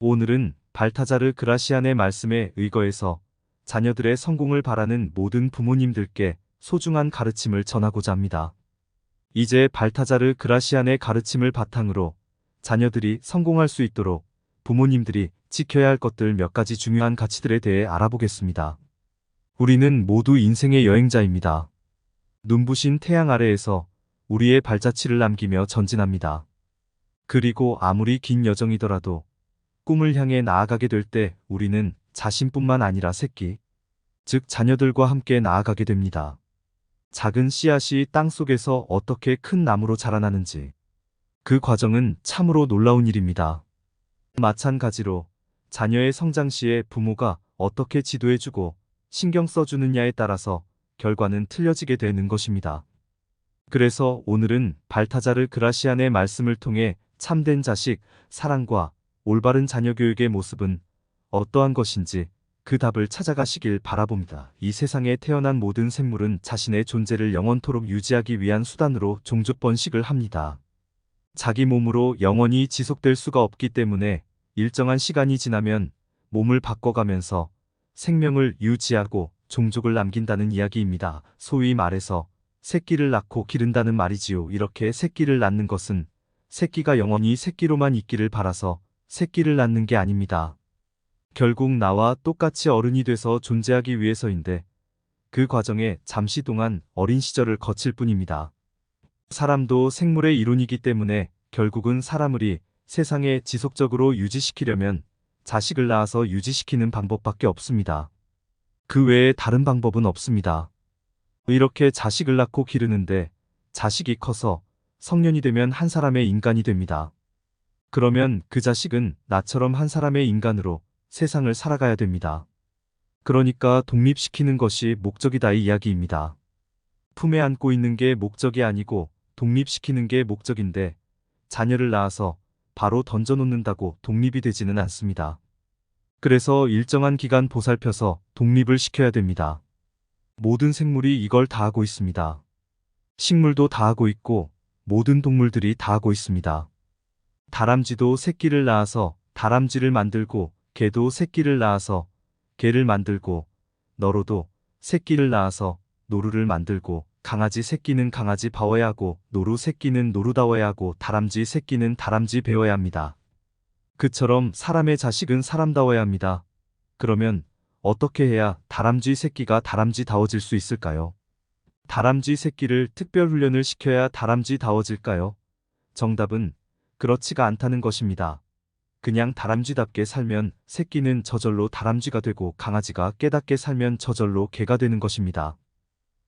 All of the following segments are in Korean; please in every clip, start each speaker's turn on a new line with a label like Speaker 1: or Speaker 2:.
Speaker 1: 오늘은 발타자르 그라시안의 말씀에 의거해서 자녀들의 성공을 바라는 모든 부모님들께 소중한 가르침을 전하고자 합니다. 이제 발타자르 그라시안의 가르침을 바탕으로 자녀들이 성공할 수 있도록 부모님들이 지켜야 할 것들 몇 가지 중요한 가치들에 대해 알아보겠습니다. 우리는 모두 인생의 여행자입니다. 눈부신 태양 아래에서 우리의 발자취를 남기며 전진합니다. 그리고 아무리 긴 여정이더라도 꿈을 향해 나아가게 될 때 우리는 자신뿐만 아니라 새끼, 즉 자녀들과 함께 나아가게 됩니다. 작은 씨앗이 땅속에서 어떻게 큰 나무로 자라나는지 그 과정은 참으로 놀라운 일입니다. 마찬가지로 자녀의 성장 시에 부모가 어떻게 지도해주고 신경 써주느냐에 따라서 결과는 틀려지게 되는 것입니다. 그래서 오늘은 발타자르 그라시안의 말씀을 통해 참된 자식, 사랑과 올바른 자녀 교육의 모습은 어떠한 것인지 그 답을 찾아가시길 바라봅니다. 이 세상에 태어난 모든 생물은 자신의 존재를 영원토록 유지하기 위한 수단으로 종족 번식을 합니다. 자기 몸으로 영원히 지속될 수가 없기 때문에 일정한 시간이 지나면 몸을 바꿔가면서 생명을 유지하고 종족을 남긴다는 이야기입니다. 소위 말해서 새끼를 낳고 기른다는 말이지요. 이렇게 새끼를 낳는 것은 새끼가 영원히 새끼로만 있기를 바라서 새끼를 낳는 게 아닙니다. 결국 나와 똑같이 어른이 돼서 존재하기 위해서인데 그 과정에 잠시 동안 어린 시절을 거칠 뿐입니다. 사람도 생물의 이론이기 때문에 결국은 사람을 세상에 지속적으로 유지시키려면 자식을 낳아서 유지시키는 방법밖에 없습니다. 그 외에 다른 방법은 없습니다. 이렇게 자식을 낳고 기르는데 자식이 커서 성년이 되면 한 사람의 인간이 됩니다. 그러면 그 자식은 나처럼 한 사람의 인간으로 세상을 살아가야 됩니다. 그러니까 독립시키는 것이 목적이다 이 이야기입니다. 품에 안고 있는 게 목적이 아니고 독립시키는 게 목적인데 자녀를 낳아서 바로 던져놓는다고 독립이 되지는 않습니다. 그래서 일정한 기간 보살펴서 독립을 시켜야 됩니다. 모든 생물이 이걸 다 하고 있습니다. 식물도 다 하고 있고 모든 동물들이 다 하고 있습니다. 다람쥐도 새끼를 낳아서 다람쥐를 만들고 개도 새끼를 낳아서 개를 만들고 너로도 새끼를 낳아서 노루를 만들고 강아지 새끼는 강아지 봐워야 하고 노루 새끼는 노루다워야 하고 다람쥐 새끼는 다람쥐 배워야 합니다. 그처럼 사람의 자식은 사람다워야 합니다. 그러면 어떻게 해야 다람쥐 새끼가 다람쥐다워질 수 있을까요? 다람쥐 새끼를 특별 훈련을 시켜야 다람쥐다워질까요? 정답은 그렇지가 않다는 것입니다. 그냥 다람쥐답게 살면 새끼는 저절로 다람쥐가 되고 강아지가 깨닫게 살면 저절로 개가 되는 것입니다.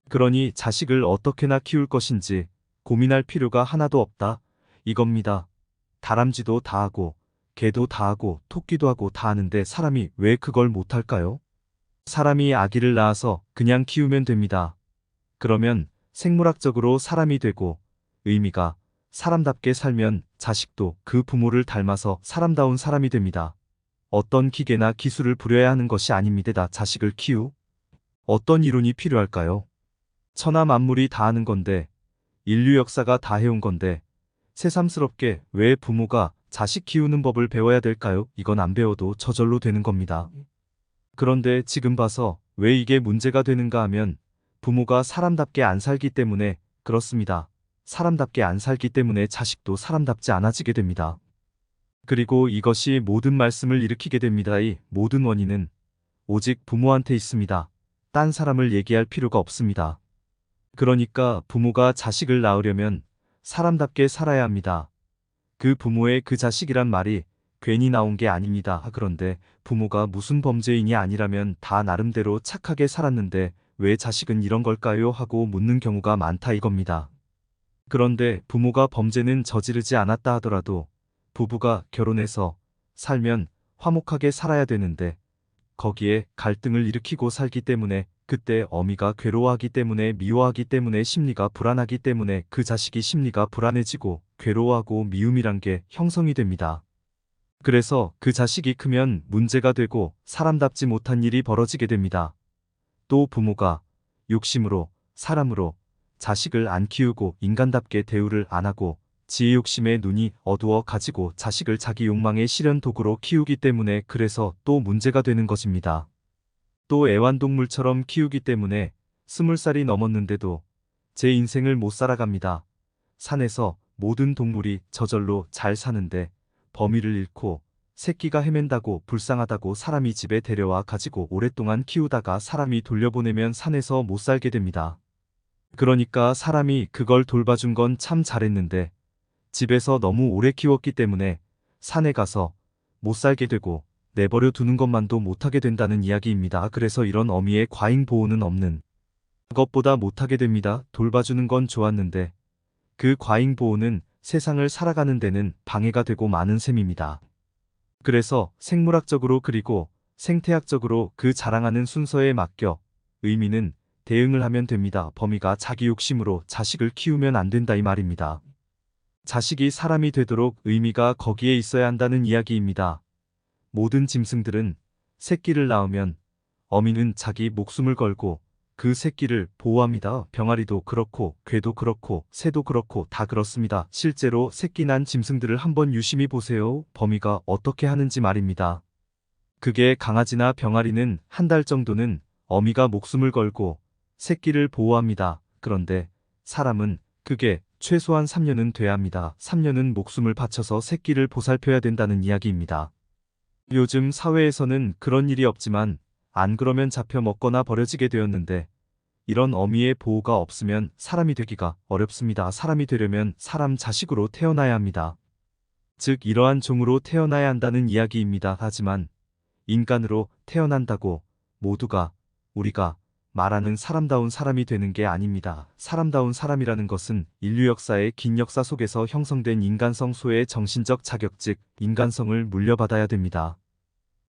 Speaker 1: 그러니 자식을 어떻게나 키울 것인지 고민할 필요가 하나도 없다 이겁니다. 다람쥐도 다 하고 개도 다 하고 토끼도 하고 다 하는데 사람이 왜 그걸 못할까요? 사람이 아기를 낳아서 그냥 키우면 됩니다. 그러면 생물학적으로 사람이 되고 의미가 사람답게 살면 자식도 그 부모를 닮아서 사람다운 사람이 됩니다. 어떤 기계나 기술을 부려야 하는 것이 아닙니다. 자식을 어떤 이론이 필요할까요? 천하 만물이 다 하는 건데 인류 역사가 다 해온 건데 새삼스럽게 왜 부모가 자식 키우는 법을 배워야 될까요? 이건 안 배워도 저절로 되는 겁니다. 그런데 지금 봐서 왜 이게 문제가 되는가 하면 부모가 사람답게 안 살기 때문에 그렇습니다. 사람답게 안 살기 때문에 자식도 사람답지 않아지게 됩니다. 그리고 이것이 모든 말씀을 일으키게 됩니다. 이 모든 원인은 오직 부모한테 있습니다. 딴 사람을 얘기할 필요가 없습니다. 그러니까 부모가 자식을 낳으려면 사람답게 살아야 합니다. 그 부모의 그 자식이란 말이 괜히 나온 게 아닙니다. 그런데 부모가 무슨 범죄인이 아니라면 다 나름대로 착하게 살았는데 왜 자식은 이런 걸까요? 하고 묻는 경우가 많다 이겁니다. 그런데 부모가 범죄는 저지르지 않았다 하더라도 부부가 결혼해서 살면 화목하게 살아야 되는데 거기에 갈등을 일으키고 살기 때문에 그때 어미가 괴로워하기 때문에 미워하기 때문에 심리가 불안하기 때문에 그 자식이 심리가 불안해지고 괴로워하고 미움이란 게 형성이 됩니다. 그래서 그 자식이 크면 문제가 되고 사람답지 못한 일이 벌어지게 됩니다. 또 부모가 욕심으로 사람으로 자식을 안 키우고 인간답게 대우를 안 하고 지혜 욕심에 눈이 어두워 가지고 자식을 자기 욕망의 실현 도구로 키우기 때문에 그래서 또 문제가 되는 것입니다. 또 애완동물처럼 키우기 때문에 20살이 넘었는데도 제 인생을 못 살아갑니다. 산에서 모든 동물이 저절로 잘 사는데 범위를 잃고 새끼가 헤맨다고 불쌍하다고 사람이 집에 데려와 가지고 오랫동안 키우다가 사람이 돌려보내면 산에서 못 살게 됩니다. 그러니까 사람이 그걸 돌봐준 건 참 잘했는데 집에서 너무 오래 키웠기 때문에 산에 가서 못 살게 되고 내버려 두는 것만도 못하게 된다는 이야기입니다. 그래서 이런 어미의 과잉 보호는 없는 것보다 못하게 됩니다. 돌봐주는 건 좋았는데 그 과잉 보호는 세상을 살아가는 데는 방해가 되고 많은 셈입니다. 그래서 생물학적으로 그리고 생태학적으로 그 자랑하는 순서에 맡겨 의미는 대응을 하면 됩니다. 범위가 자기 욕심으로 자식을 키우면 안 된다 이 말입니다. 자식이 사람이 되도록 의미가 거기에 있어야 한다는 이야기입니다. 모든 짐승들은 새끼를 낳으면 어미는 자기 목숨을 걸고 그 새끼를 보호합니다. 병아리도 그렇고 괴도 그렇고 새도 그렇고 다 그렇습니다. 실제로 새끼 난 짐승들을 한번 유심히 보세요. 범위가 어떻게 하는지 말입니다. 그게 강아지나 병아리는 한 달 정도는 어미가 목숨을 걸고 새끼를 보호합니다. 그런데 사람은 그게 최소한 3년은 돼야 합니다. 3년은 목숨을 바쳐서 새끼를 보살펴야 된다는 이야기입니다. 요즘 사회에서는 그런 일이 없지만 안 그러면 잡혀 먹거나 버려지게 되었는데 이런 어미의 보호가 없으면 사람이 되기가 어렵습니다. 사람이 되려면 사람 자식으로 태어나야 합니다. 즉 이러한 종으로 태어나야 한다는 이야기입니다. 하지만 인간으로 태어난다고 모두가 우리가 말하는 사람다운 사람이 되는 게 아닙니다. 사람다운 사람이라는 것은 인류 역사의 긴 역사 속에서 형성된 인간성 소의 정신적 자격 즉 인간성을 물려받아야 됩니다.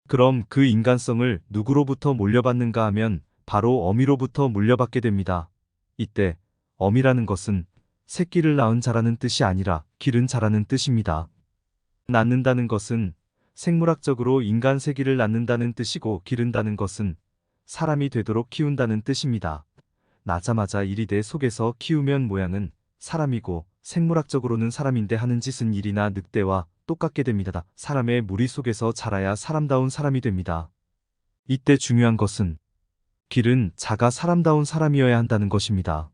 Speaker 1: 그럼 그 인간성을 누구로부터 물려받는가 하면 바로 어미로부터 물려받게 됩니다. 이때 어미라는 것은 새끼를 낳은 자라는 뜻이 아니라 기른 자라는 뜻입니다. 낳는다는 것은 생물학적으로 인간 새끼를 낳는다는 뜻이고 기른다는 것은 사람이 되도록 키운다는 뜻입니다. 낳자마자 일이 돼 속에서 키우면 모양은 사람이고 생물학적으로는 사람인데 하는 짓은 일이나 늑대와 똑같게 됩니다. 사람의 무리 속에서 자라야 사람다운 사람이 됩니다. 이때 중요한 것은 기른 자가 사람다운 사람이어야 한다는 것입니다.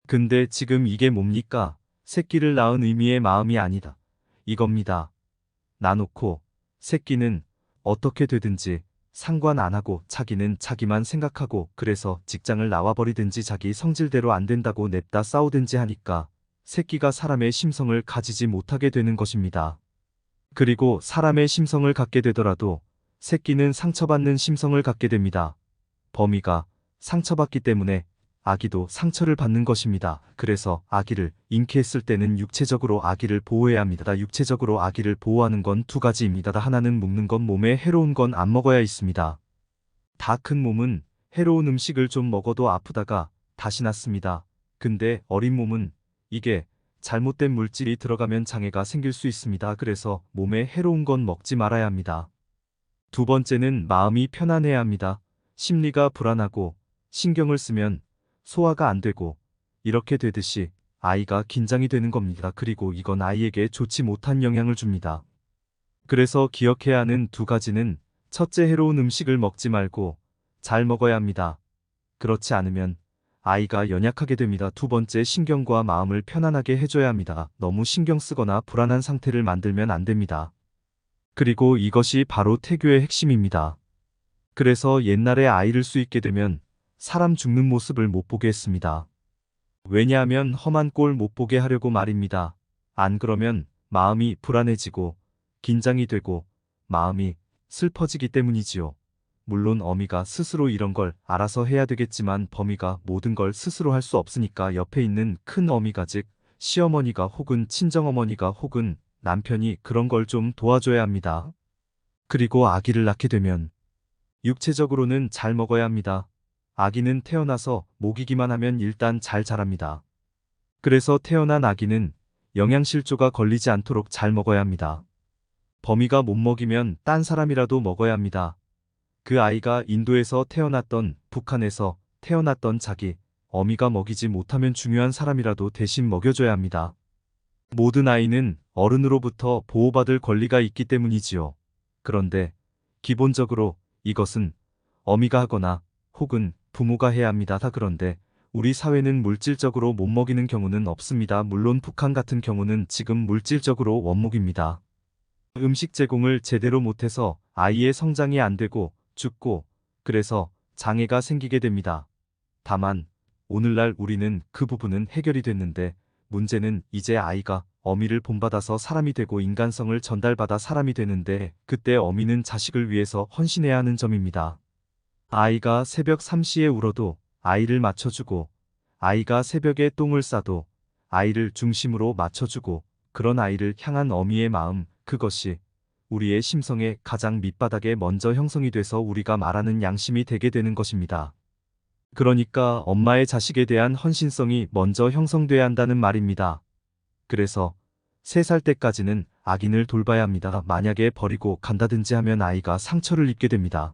Speaker 1: 근데 지금 이게 뭡니까? 새끼를 낳은 의미의 마음이 아니다. 이겁니다. 나놓고 새끼는 어떻게 되든지 상관 안 하고 자기는 자기만 생각하고 그래서 직장을 나와버리든지 자기 성질대로 안 된다고 냅다 싸우든지 하니까 새끼가 사람의 심성을 가지지 못하게 되는 것입니다. 그리고 사람의 심성을 갖게 되더라도 새끼는 상처받는 심성을 갖게 됩니다. 범위가 상처받기 때문에 아기도 상처를 받는 것입니다. 그래서 아기를 잉태했을 때는 육체적으로 아기를 보호해야 합니다. 육체적으로 아기를 보호하는 건 두 가지입니다. 하나는 먹는 건 몸에 해로운 건 안 먹어야 있습니다. 다 큰 몸은 해로운 음식을 좀 먹어도 아프다가 다시 낫습니다. 근데 어린 몸은 이게 잘못된 물질이 들어가면 장애가 생길 수 있습니다. 그래서 몸에 해로운 건 먹지 말아야 합니다. 두 번째는 마음이 편안해야 합니다. 심리가 불안하고 신경을 쓰면 소화가 안 되고 이렇게 되듯이 아이가 긴장이 되는 겁니다. 그리고 이건 아이에게 좋지 못한 영향을 줍니다. 그래서 기억해야 하는 두 가지는 첫째 해로운 음식을 먹지 말고 잘 먹어야 합니다. 그렇지 않으면 아이가 연약하게 됩니다. 두 번째 신경과 마음을 편안하게 해줘야 합니다. 너무 신경 쓰거나 불안한 상태를 만들면 안 됩니다. 그리고 이것이 바로 태교의 핵심입니다. 그래서 옛날에 아이를 수 있게 되면 사람 죽는 모습을 못 보게 했습니다. 왜냐하면 험한 꼴 못 보게 하려고 말입니다. 안 그러면 마음이 불안해지고 긴장이 되고 마음이 슬퍼지기 때문이지요. 물론 어미가 스스로 이런 걸 알아서 해야 되겠지만 범이가 모든 걸 스스로 할 수 없으니까 옆에 있는 큰 어미가 즉 시어머니가 혹은 친정어머니가 혹은 남편이 그런 걸 좀 도와줘야 합니다. 그리고 아기를 낳게 되면 육체적으로는 잘 먹어야 합니다. 아기는 태어나서 먹이기만 하면 일단 잘 자랍니다. 그래서 태어난 아기는 영양실조가 걸리지 않도록 잘 먹어야 합니다. 범이가 못 먹이면 딴 사람이라도 먹어야 합니다. 그 아이가 인도에서 태어났던 북한에서 태어났던 자기 어미가 먹이지 못하면 중요한 사람이라도 대신 먹여줘야 합니다. 모든 아이는 어른으로부터 보호받을 권리가 있기 때문이지요. 그런데 기본적으로 이것은 어미가 하거나 혹은 부모가 해야 합니다. 그런데 우리 사회는 물질적으로 못 먹이는 경우는 없습니다. 물론 북한 같은 경우는 지금 물질적으로 원목입니다. 음식 제공을 제대로 못해서 아이의 성장이 안 되고 죽고 그래서 장애가 생기게 됩니다. 다만 오늘날 우리는 그 부분은 해결이 됐는데 문제는 이제 아이가 어미를 본받아서 사람이 되고 인간성을 전달받아 사람이 되는데 그때 어미는 자식을 위해서 헌신해야 하는 점입니다. 아이가 새벽 3시에 울어도 아이를 맞춰주고 아이가 새벽에 똥을 싸도 아이를 중심으로 맞춰주고 그런 아이를 향한 어미의 마음 그것이 우리의 심성의 가장 밑바닥에 먼저 형성이 돼서 우리가 말하는 양심이 되게 되는 것입니다. 그러니까 엄마의 자식에 대한 헌신성이 먼저 형성돼야 한다는 말입니다. 그래서 3살 때까지는 악인을 돌봐야 합니다. 만약에 버리고 간다든지 하면 아이가 상처를 입게 됩니다.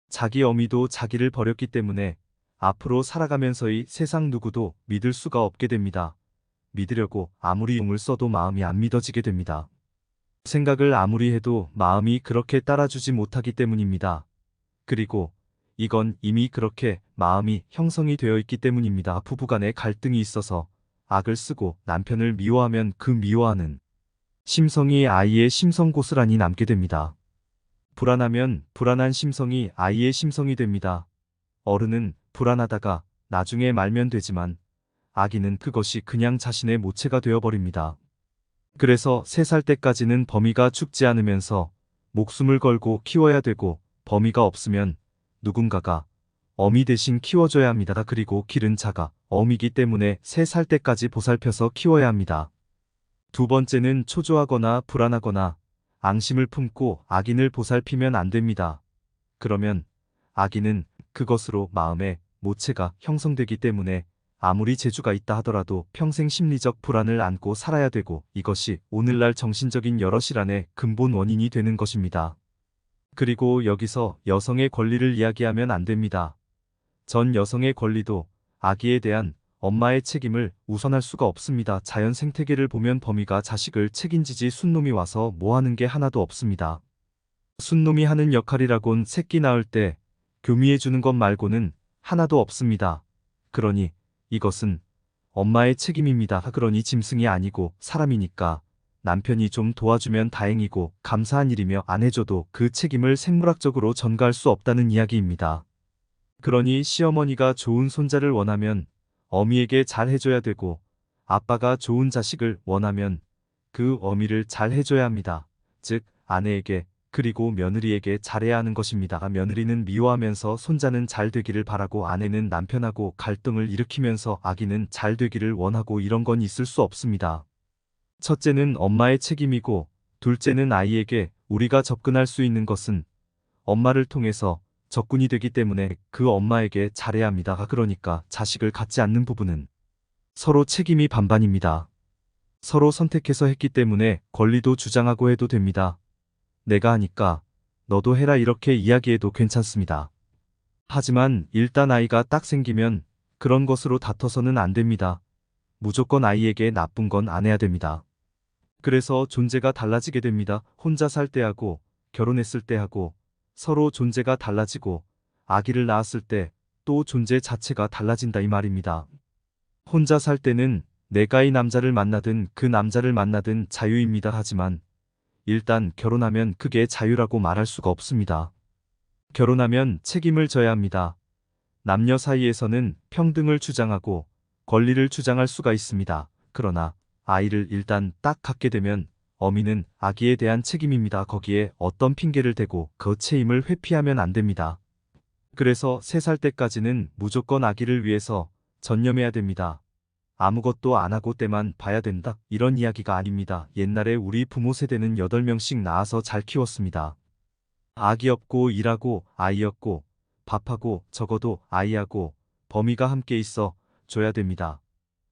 Speaker 1: 자기 어미도 자기를 버렸기 때문에 앞으로 살아가면서의 세상 누구도 믿을 수가 없게 됩니다. 믿으려고 아무리 용을 써도 마음이 안 믿어지게 됩니다. 생각을 아무리 해도 마음이 그렇게 따라주지 못하기 때문입니다. 그리고 이건 이미 그렇게 마음이 형성이 되어 있기 때문입니다. 부부간에 갈등이 있어서 악을 쓰고 남편을 미워하면 그 미워하는 심성이 아이의 심성 고스란히 남게 됩니다. 불안하면 불안한 심성이 아이의 심성이 됩니다. 어른은 불안하다가 나중에 말면 되지만 아기는 그것이 그냥 자신의 모체가 되어버립니다. 그래서 3살 때까지는 범위가 죽지 않으면서 목숨을 걸고 키워야 되고 범위가 없으면 누군가가 어미 대신 키워줘야 합니다. 그리고 기른 자가 어미기 때문에 3살 때까지 보살펴서 키워야 합니다. 두 번째는 초조하거나 불안하거나 앙심을 품고 악인을 보살피면 안 됩니다. 그러면 악인은 그것으로 마음의 모체가 형성되기 때문에 아무리 재주가 있다 하더라도 평생 심리적 불안을 안고 살아야 되고 이것이 오늘날 정신적인 여러 질환의 근본 원인이 되는 것입니다. 그리고 여기서 여성의 권리를 이야기하면 안 됩니다. 전 여성의 권리도 아기에 대한 엄마의 책임을 우선할 수가 없습니다. 자연 생태계를 보면 범이가 자식을 책임지지 순놈이 와서 뭐 하는 게 하나도 없습니다. 순놈이 하는 역할이라곤 새끼 낳을 때 교미해 주는 것 말고는 하나도 없습니다. 그러니 이것은 엄마의 책임입니다. 그러니 짐승이 아니고 사람이니까 남편이 좀 도와주면 다행이고 감사한 일이며 안 해줘도 그 책임을 생물학적으로 전가할 수 없다는 이야기입니다. 그러니 시어머니가 좋은 손자를 원하면 어미에게 잘 해줘야 되고 아빠가 좋은 자식을 원하면 그 어미를 잘 해줘야 합니다. 즉 아내에게 그리고 며느리에게 잘해야 하는 것입니다. 며느리는 미워하면서 손자는 잘 되기를 바라고 아내는 남편하고 갈등을 일으키면서 아기는 잘 되기를 원하고 이런 건 있을 수 없습니다. 첫째는 엄마의 책임이고 둘째는 아이에게 우리가 접근할 수 있는 것은 엄마를 통해서 접근이 되기 때문에 그 엄마에게 잘해야 합니다. 그러니까 자식을 갖지 않는 부분은 서로 책임이 반반입니다. 서로 선택해서 했기 때문에 권리도 주장하고 해도 됩니다. 내가 하니까 너도 해라 이렇게 이야기해도 괜찮습니다. 하지만 일단 아이가 딱 생기면 그런 것으로 다퉈서는 안 됩니다. 무조건 아이에게 나쁜 건 안 해야 됩니다. 그래서 존재가 달라지게 됩니다. 혼자 살 때하고 결혼했을 때하고 서로 존재가 달라지고 아기를 낳았을 때 또 존재 자체가 달라진다 이 말입니다. 혼자 살 때는 내가 이 남자를 만나든 그 남자를 만나든 자유입니다. 하지만 일단 결혼하면 그게 자유라고 말할 수가 없습니다. 결혼하면 책임을 져야 합니다. 남녀 사이에서는 평등을 주장하고 권리를 주장할 수가 있습니다. 그러나 아이를 일단 딱 갖게 되면 어미는 아기에 대한 책임입니다. 거기에 어떤 핑계를 대고 그 책임을 회피하면 안 됩니다. 그래서 3살 때까지는 무조건 아기를 위해서 전념해야 됩니다. 아무것도 안 하고 때만 봐야 된다. 이런 이야기가 아닙니다. 옛날에 우리 부모 세대는 8명씩 낳아서 잘 키웠습니다. 아기 없고 일하고 아이 없고 밥하고 적어도 아이하고 범이가 함께 있어 줘야 됩니다.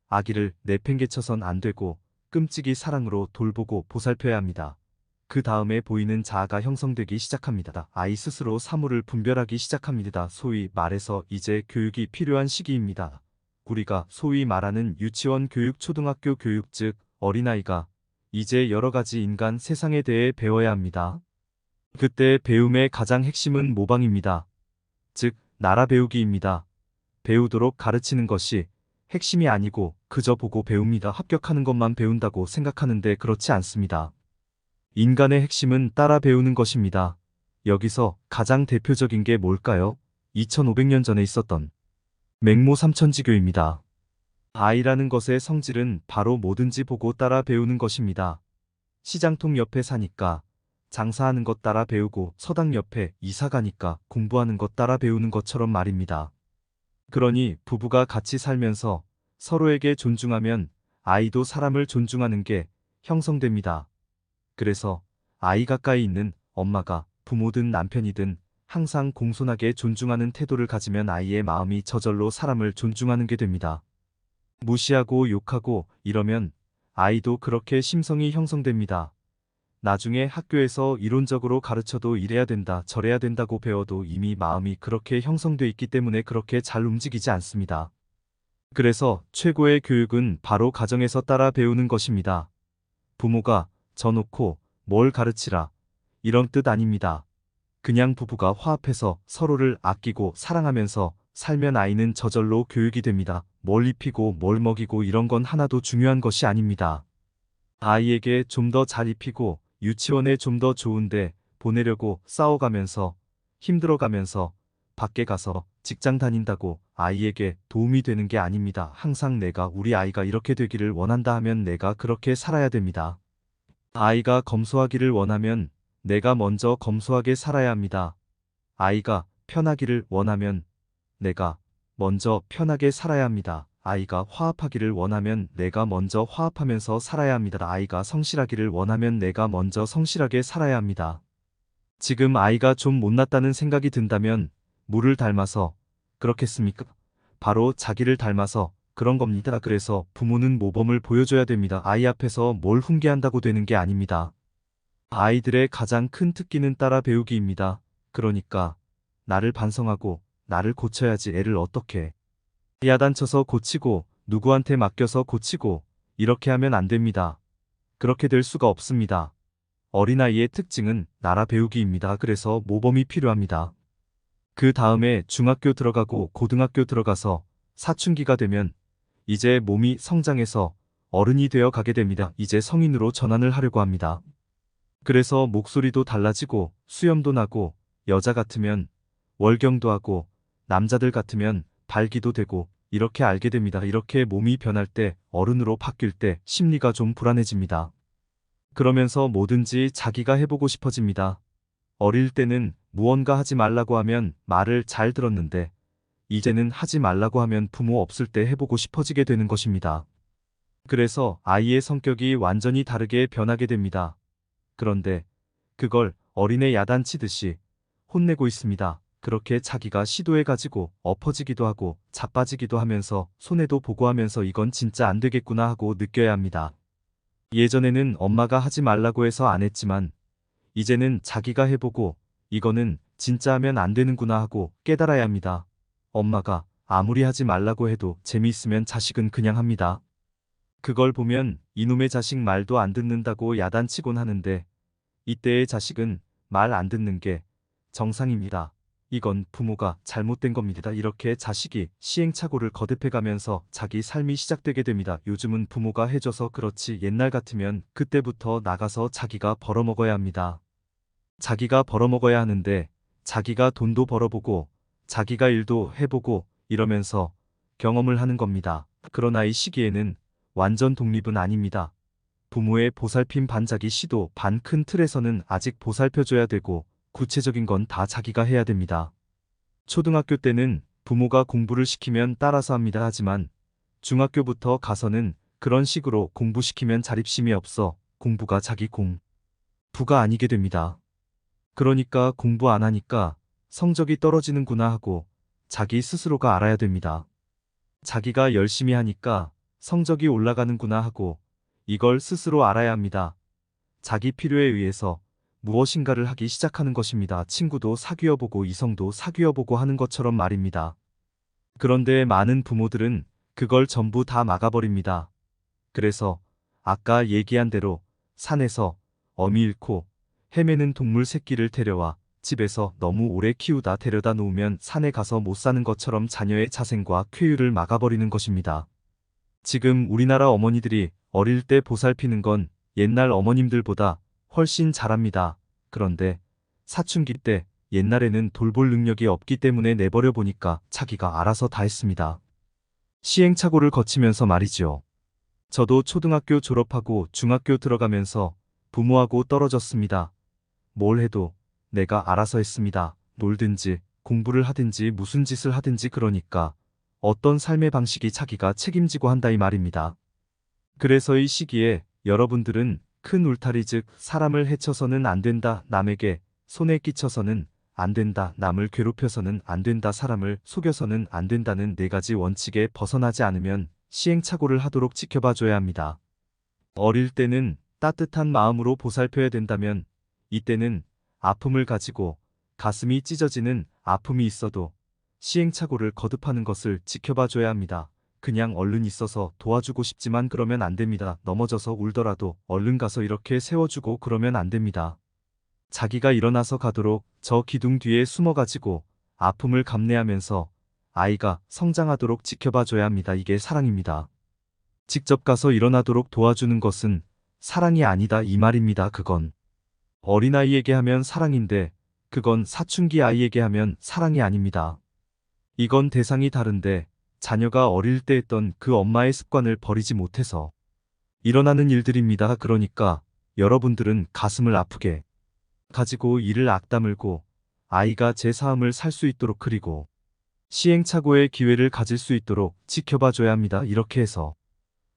Speaker 1: 아기를 내팽개쳐선 안 되고 끔찍이 사랑으로 돌보고 보살펴야 합니다. 그 다음에 보이는 자아가 형성되기 시작합니다. 아이 스스로 사물을 분별하기 시작합니다. 소위 말해서 이제 교육이 필요한 시기입니다. 우리가 소위 말하는 유치원 교육, 초등학교 교육, 즉 어린아이가 이제 여러 가지 인간 세상에 대해 배워야 합니다. 그때 배움의 가장 핵심은 모방입니다. 즉, 나라 배우기입니다. 배우도록 가르치는 것이 핵심이 아니고 그저 보고 배웁니다. 합격하는 것만 배운다고 생각하는데 그렇지 않습니다. 인간의 핵심은 따라 배우는 것입니다. 여기서 가장 대표적인 게 뭘까요? 2500년 전에 있었던 맹모 삼천지교입니다. 아이라는 것의 성질은 바로 뭐든지 보고 따라 배우는 것입니다. 시장통 옆에 사니까 장사하는 것 따라 배우고 서당 옆에 이사 가니까 공부하는 것 따라 배우는 것처럼 말입니다. 그러니 부부가 같이 살면서 서로에게 존중하면 아이도 사람을 존중하는 게 형성됩니다. 그래서 아이 가까이 있는 엄마가 부모든 남편이든 항상 공손하게 존중하는 태도를 가지면 아이의 마음이 저절로 사람을 존중하는 게 됩니다. 무시하고 욕하고 이러면 아이도 그렇게 심성이 형성됩니다. 나중에 학교에서 이론적으로 가르쳐도 이래야 된다, 저래야 된다고 배워도 이미 마음이 그렇게 형성돼 있기 때문에 그렇게 잘 움직이지 않습니다. 그래서 최고의 교육은 바로 가정에서 따라 배우는 것입니다. 부모가 져놓고 뭘 가르치라 이런 뜻 아닙니다. 그냥 부부가 화합해서 서로를 아끼고 사랑하면서 살면 아이는 저절로 교육이 됩니다. 뭘 입히고 뭘 먹이고 이런 건 하나도 중요한 것이 아닙니다. 아이에게 좀 더 잘 입히고 유치원에 좀 더 좋은데 보내려고 싸워가면서 힘들어가면서 밖에 가서 직장 다닌다고 아이에게 도움이 되는 게 아닙니다. 항상 내가 우리 아이가 이렇게 되기를 원한다 하면 내가 그렇게 살아야 됩니다. 아이가 검소하기를 원하면 내가 먼저 검소하게 살아야 합니다. 아이가 편하기를 원하면 내가 먼저 편하게 살아야 합니다. 아이가 화합하기를 원하면 내가 먼저 화합하면서 살아야 합니다. 아이가 성실하기를 원하면 내가 먼저 성실하게 살아야 합니다. 지금 아이가 좀 못났다는 생각이 든다면 물을 닮아서 그렇겠습니까? 바로 자기를 닮아서 그런 겁니다. 그래서 부모는 모범을 보여줘야 됩니다. 아이 앞에서 뭘 훈계한다고 되는 게 아닙니다. 아이들의 가장 큰 특기는 따라 배우기입니다. 그러니까 나를 반성하고 나를 고쳐야지 애를 어떻게 야단쳐서 고치고 누구한테 맡겨서 고치고 이렇게 하면 안 됩니다. 그렇게 될 수가 없습니다. 어린아이의 특징은 나라 배우기입니다. 그래서 모범이 필요합니다. 그 다음에 중학교 들어가고 고등학교 들어가서 사춘기가 되면 이제 몸이 성장해서 어른이 되어 가게 됩니다. 이제 성인으로 전환을 하려고 합니다. 그래서 목소리도 달라지고 수염도 나고 여자 같으면 월경도 하고 남자들 같으면 발기도 되고 이렇게 알게 됩니다. 이렇게 몸이 변할 때 어른으로 바뀔 때 심리가 좀 불안해집니다. 그러면서 뭐든지 자기가 해보고 싶어집니다. 어릴 때는 무언가 하지 말라고 하면 말을 잘 들었는데 이제는 하지 말라고 하면 부모 없을 때 해보고 싶어지게 되는 것입니다. 그래서 아이의 성격이 완전히 다르게 변하게 됩니다. 그런데 그걸 어린애 야단치듯이 혼내고 있습니다. 그렇게 자기가 시도해가지고 엎어지기도 하고 자빠지기도 하면서 손해도 보고 하면서 이건 진짜 안 되겠구나 하고 느껴야 합니다. 예전에는 엄마가 하지 말라고 해서 안 했지만 이제는 자기가 해보고 이거는 진짜 하면 안 되는구나 하고 깨달아야 합니다. 엄마가 아무리 하지 말라고 해도 재미있으면 자식은 그냥 합니다. 그걸 보면 이놈의 자식 말도 안 듣는다고 야단치곤 하는데 이때의 자식은 말 안 듣는 게 정상입니다. 이건 부모가 잘못된 겁니다. 이렇게 자식이 시행착오를 거듭해가면서 자기 삶이 시작되게 됩니다. 요즘은 부모가 해줘서 그렇지 옛날 같으면 그때부터 나가서 자기가 벌어먹어야 합니다. 자기가 벌어먹어야 하는데 자기가 돈도 벌어보고 자기가 일도 해보고 이러면서 경험을 하는 겁니다. 그러나 이 시기에는 완전 독립은 아닙니다. 부모의 보살핌 반자기 시도 반 큰 틀에서는 아직 보살펴줘야 되고 구체적인 건 다 자기가 해야 됩니다. 초등학교 때는 부모가 공부를 시키면 따라서 합니다. 하지만 중학교부터 가서는 그런 식으로 공부시키면 자립심이 없어 공부가 자기 공부가 아니게 됩니다. 그러니까 공부 안 하니까 성적이 떨어지는구나 하고 자기 스스로가 알아야 됩니다. 자기가 열심히 하니까 성적이 올라가는구나 하고 이걸 스스로 알아야 합니다. 자기 필요에 의해서 무엇인가를 하기 시작하는 것입니다. 친구도 사귀어보고 이성도 사귀어보고 하는 것처럼 말입니다. 그런데 많은 부모들은 그걸 전부 다 막아버립니다. 그래서 아까 얘기한 대로 산에서 어미 잃고 헤매는 동물 새끼를 데려와 집에서 너무 오래 키우다 데려다 놓으면 산에 가서 못 사는 것처럼 자녀의 자생과 쾌유를 막아버리는 것입니다. 지금 우리나라 어머니들이 어릴 때 보살피는 건 옛날 어머님들보다 훨씬 잘합니다. 그런데 사춘기 때 옛날에는 돌볼 능력이 없기 때문에 내버려 보니까 자기가 알아서 다 했습니다. 시행착오를 거치면서 말이지요. 저도 초등학교 졸업하고 중학교 들어가면서 부모하고 떨어졌습니다. 뭘 해도 내가 알아서 했습니다. 놀든지 공부를 하든지 무슨 짓을 하든지 그러니까 어떤 삶의 방식이 자기가 책임지고 한다 이 말입니다. 그래서 이 시기에 여러분들은 큰 울타리 즉 사람을 해쳐서는 안 된다, 남에게 손에 끼쳐서는 안 된다, 남을 괴롭혀서는 안 된다, 사람을 속여서는 안 된다는 4가지 원칙에 벗어나지 않으면 시행착오를 하도록 지켜봐 줘야 합니다. 어릴 때는 따뜻한 마음으로 보살펴야 된다면 이때는 아픔을 가지고 가슴이 찢어지는 아픔이 있어도 시행착오를 거듭하는 것을 지켜봐 줘야 합니다. 그냥 얼른 있어서 도와주고 싶지만 그러면 안 됩니다. 넘어져서 울더라도 얼른 가서 이렇게 세워주고 그러면 안 됩니다. 자기가 일어나서 가도록 저 기둥 뒤에 숨어가지고 아픔을 감내하면서 아이가 성장하도록 지켜봐 줘야 합니다. 이게 사랑입니다. 직접 가서 일어나도록 도와주는 것은 사랑이 아니다 이 말입니다. 그건 어린아이에게 하면 사랑인데 그건 사춘기 아이에게 하면 사랑이 아닙니다. 이건 대상이 다른데 자녀가 어릴 때 했던 그 엄마의 습관을 버리지 못해서 일어나는 일들입니다. 그러니까 여러분들은 가슴을 아프게 가지고 이를 악다물고 아이가 제 삶을 살 수 있도록 그리고 시행착오의 기회를 가질 수 있도록 지켜봐 줘야 합니다. 이렇게 해서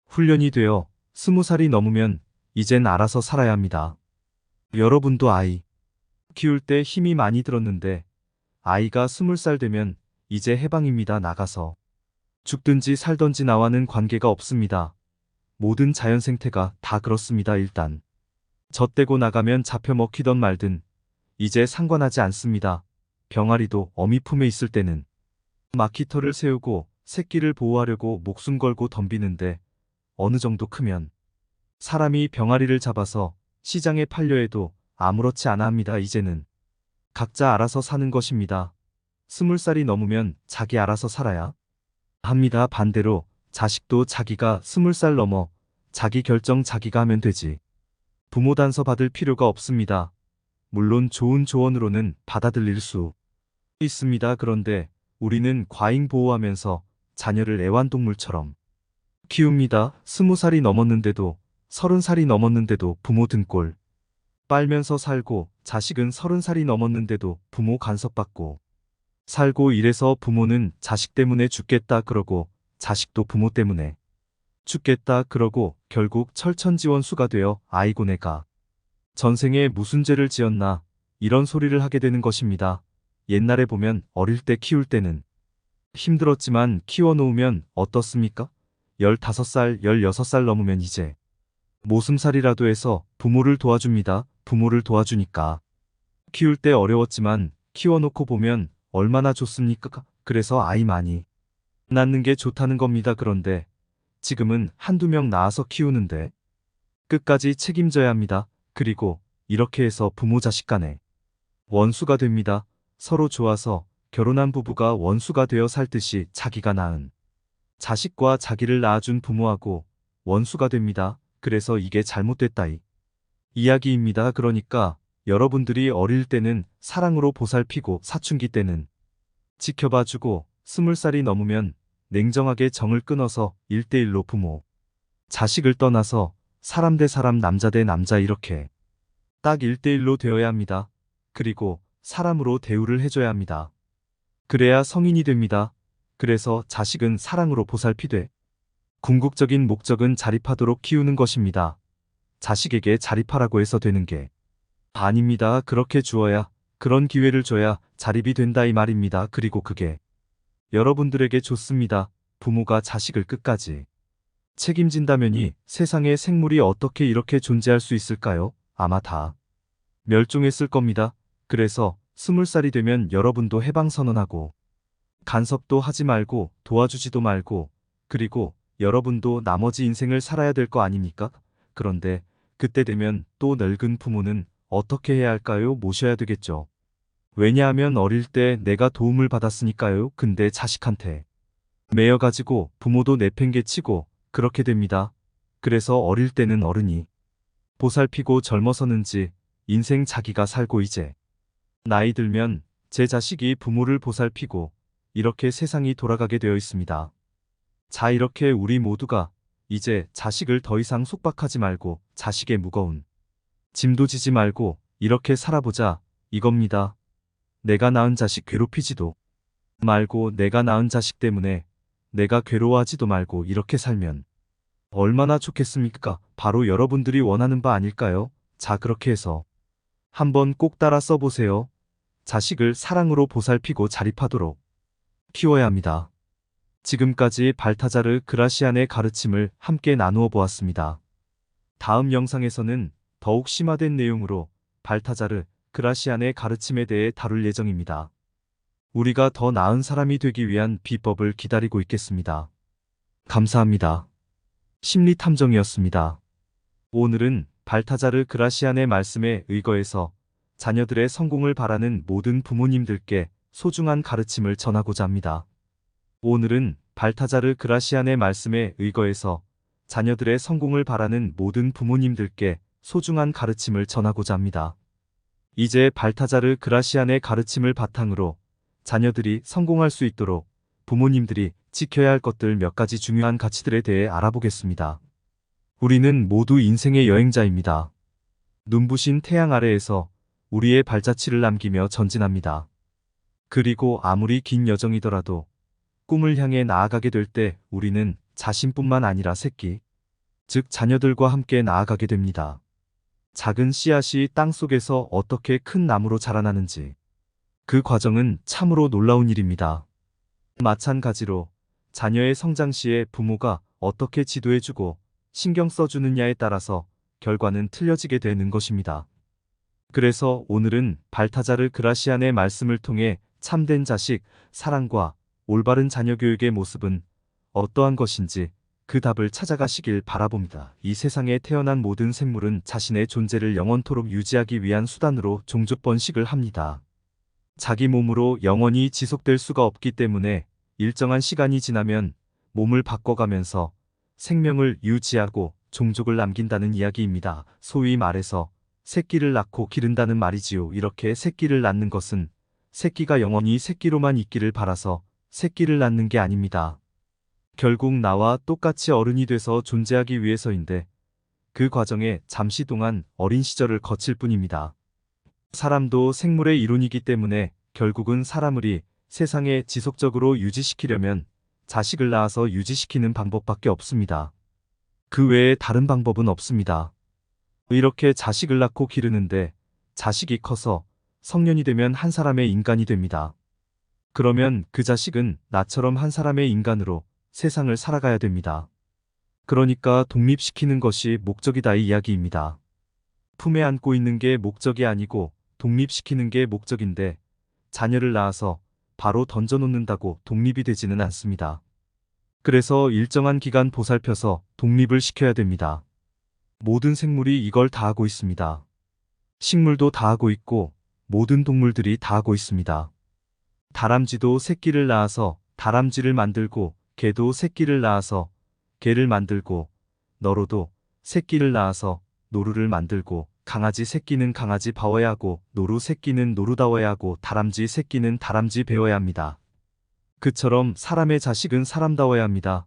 Speaker 1: 훈련이 되어 20살이 넘으면 이젠 알아서 살아야 합니다. 여러분도 아이 키울 때 힘이 많이 들었는데 아이가 20살 되면 이제 해방입니다. 나가서 죽든지 살든지 나와는 관계가 없습니다. 모든 자연 생태가 다 그렇습니다. 일단 젖대고 나가면 잡혀 먹히던 말든 이제 상관하지 않습니다. 병아리도 어미 품에 있을 때는 마키터를 세우고 새끼를 보호하려고 목숨 걸고 덤비는데 어느 정도 크면 사람이 병아리를 잡아서 시장에 팔려 해도 아무렇지 않아 합니다. 이제는 각자 알아서 사는 것입니다. 20살이 넘으면 자기 알아서 살아야 합니다. 반대로 자식도 자기가 20살 넘어 자기 결정 자기가 하면 되지. 부모 단서 받을 필요가 없습니다. 물론 좋은 조언으로는 받아들일 수 있습니다. 그런데 우리는 과잉 보호하면서 자녀를 애완동물처럼 키웁니다. 20살이 넘었는데도 30살이 넘었는데도 부모 등골 빨면서 살고 자식은 30살이 넘었는데도 부모 간섭받고 살고 이래서 부모는 자식 때문에 죽겠다 그러고 자식도 부모 때문에 죽겠다 그러고 결국 철천지원수가 되어 아이고 내가 전생에 무슨 죄를 지었나 이런 소리를 하게 되는 것입니다. 옛날에 보면 어릴 때 키울 때는 힘들었지만 키워놓으면 어떻습니까? 15살, 16살 넘으면 이제 모슴살이라도 해서 부모를 도와줍니다. 부모를 도와주니까 키울 때 어려웠지만 키워놓고 보면 얼마나 좋습니까? 그래서 아이 많이 낳는 게 좋다는 겁니다. 그런데 지금은 한두 명 낳아서 키우는데 끝까지 책임져야 합니다. 그리고 이렇게 해서 부모 자식 간에 원수가 됩니다. 서로 좋아서 결혼한 부부가 원수가 되어 살듯이 자기가 낳은 자식과 자기를 낳아준 부모하고 원수가 됩니다. 그래서 이게 잘못됐다 이 이야기입니다. 그러니까 여러분들이 어릴 때는 사랑으로 보살피고 사춘기 때는 지켜봐주고 20살이 넘으면 냉정하게 정을 끊어서 1대1로 부모 자식을 떠나서 사람 대 사람 남자 대 남자 이렇게 딱 1대1로 되어야 합니다. 그리고 사람으로 대우를 해줘야 합니다. 그래야 성인이 됩니다. 그래서 자식은 사랑으로 보살피되 궁극적인 목적은 자립하도록 키우는 것입니다. 자식에게 자립하라고 해서 되는 게 아닙니다. 그렇게 주어야 그런 기회를 줘야 자립이 된다 이 말입니다. 그리고 그게 여러분들에게 좋습니다. 부모가 자식을 끝까지 책임진다면이 세상에 생물이 어떻게 이렇게 존재할 수 있을까요? 아마 다 멸종했을 겁니다. 그래서 20살이 되면 여러분도 해방선언하고 간섭도 하지 말고 도와주지도 말고 그리고 여러분도 나머지 인생을 살아야 될 거 아닙니까? 그런데 그때 되면 또 늙은 부모는 어떻게 해야 할까요? 모셔야 되겠죠. 왜냐하면 어릴 때 내가 도움을 받았으니까요. 근데 자식한테 매여가지고 부모도 내팽개치고 그렇게 됩니다. 그래서 어릴 때는 어른이 보살피고 젊어서는지 인생 자기가 살고 이제 나이 들면 제 자식이 부모를 보살피고 이렇게 세상이 돌아가게 되어 있습니다. 자, 이렇게 우리 모두가 이제 자식을 더 이상 속박하지 말고 자식의 무거운 짐도 지지 말고 이렇게 살아보자 이겁니다. 내가 낳은 자식 괴롭히지도 말고 내가 낳은 자식 때문에 내가 괴로워하지도 말고 이렇게 살면 얼마나 좋겠습니까? 바로 여러분들이 원하는 바 아닐까요? 자, 그렇게 해서 한번 꼭 따라 써보세요. 자식을 사랑으로 보살피고 자립하도록 키워야 합니다. 지금까지 발타자르 그라시안의 가르침을 함께 나누어 보았습니다. 다음 영상에서는 더욱 심화된 내용으로 발타자르 그라시안의 가르침에 대해 다룰 예정입니다. 우리가 더 나은 사람이 되기 위한 비법을 기다리고 있겠습니다. 감사합니다. 심리탐정이었습니다. 오늘은 발타자르 그라시안의 말씀에 의거해서 자녀들의 성공을 바라는 모든 부모님들께 소중한 가르침을 전하고자 합니다. 오늘은 발타자르 그라시안의 말씀에 의거해서 자녀들의 성공을 바라는 모든 부모님들께 소중한 가르침을 전하고자 합니다. 이제 발타자르 그라시안의 가르침을 바탕으로 자녀들이 성공할 수 있도록 부모님들이 지켜야 할 것들 몇 가지 중요한 가치들에 대해 알아보겠습니다. 우리는 모두 인생의 여행자입니다. 눈부신 태양 아래에서 우리의 발자취를 남기며 전진합니다. 그리고 아무리 긴 여정이더라도 꿈을 향해 나아가게 될 때 우리는 자신뿐만 아니라 새끼, 즉 자녀들과 함께 나아가게 됩니다. 작은 씨앗이 땅 속에서 어떻게 큰 나무로 자라나는지 그 과정은 참으로 놀라운 일입니다. 마찬가지로 자녀의 성장 시에 부모가 어떻게 지도해주고 신경 써주느냐에 따라서 결과는 틀려지게 되는 것입니다. 그래서 오늘은 발타자르 그라시안의 말씀을 통해 참된 자식, 사랑과 올바른 자녀 교육의 모습은 어떠한 것인지 그 답을 찾아가시길 바라봅니다. 이 세상에 태어난 모든 생물은 자신의 존재를 영원토록 유지하기 위한 수단으로 종족 번식을 합니다. 자기 몸으로 영원히 지속될 수가 없기 때문에 일정한 시간이 지나면 몸을 바꿔가면서 생명을 유지하고 종족을 남긴다는 이야기입니다. 소위 말해서 새끼를 낳고 기른다는 말이지요. 이렇게 새끼를 낳는 것은 새끼가 영원히 새끼로만 있기를 바라서 새끼를 낳는 게 아닙니다. 결국 나와 똑같이 어른이 돼서 존재하기 위해서인데 그 과정에 잠시 동안 어린 시절을 거칠 뿐입니다. 사람도 생물의 일원이기 때문에 결국은 사람을 세상에 지속적으로 유지시키려면 자식을 낳아서 유지시키는 방법밖에 없습니다. 그 외에 다른 방법은 없습니다. 이렇게 자식을 낳고 기르는데 자식이 커서 성년이 되면 한 사람의 인간이 됩니다. 그러면 그 자식은 나처럼 한 사람의 인간으로 세상을 살아가야 됩니다. 그러니까 독립시키는 것이 목적이다 이 이야기입니다. 품에 안고 있는 게 목적이 아니고 독립시키는 게 목적인데 자녀를 낳아서 바로 던져놓는다고 독립이 되지는 않습니다. 그래서 일정한 기간 보살펴서 독립을 시켜야 됩니다. 모든 생물이 이걸 다 하고 있습니다. 식물도 다 하고 있고 모든 동물들이 다 하고 있습니다. 다람쥐도 새끼를 낳아서 다람쥐를 만들고 개도 새끼를 낳아서 개를 만들고 너로도 새끼를 낳아서 노루를 만들고 강아지 새끼는 강아지 봐워야 하고 노루 새끼는 노루다워야 하고 다람쥐 새끼는 다람쥐 배워야 합니다. 그처럼 사람의 자식은 사람다워야 합니다.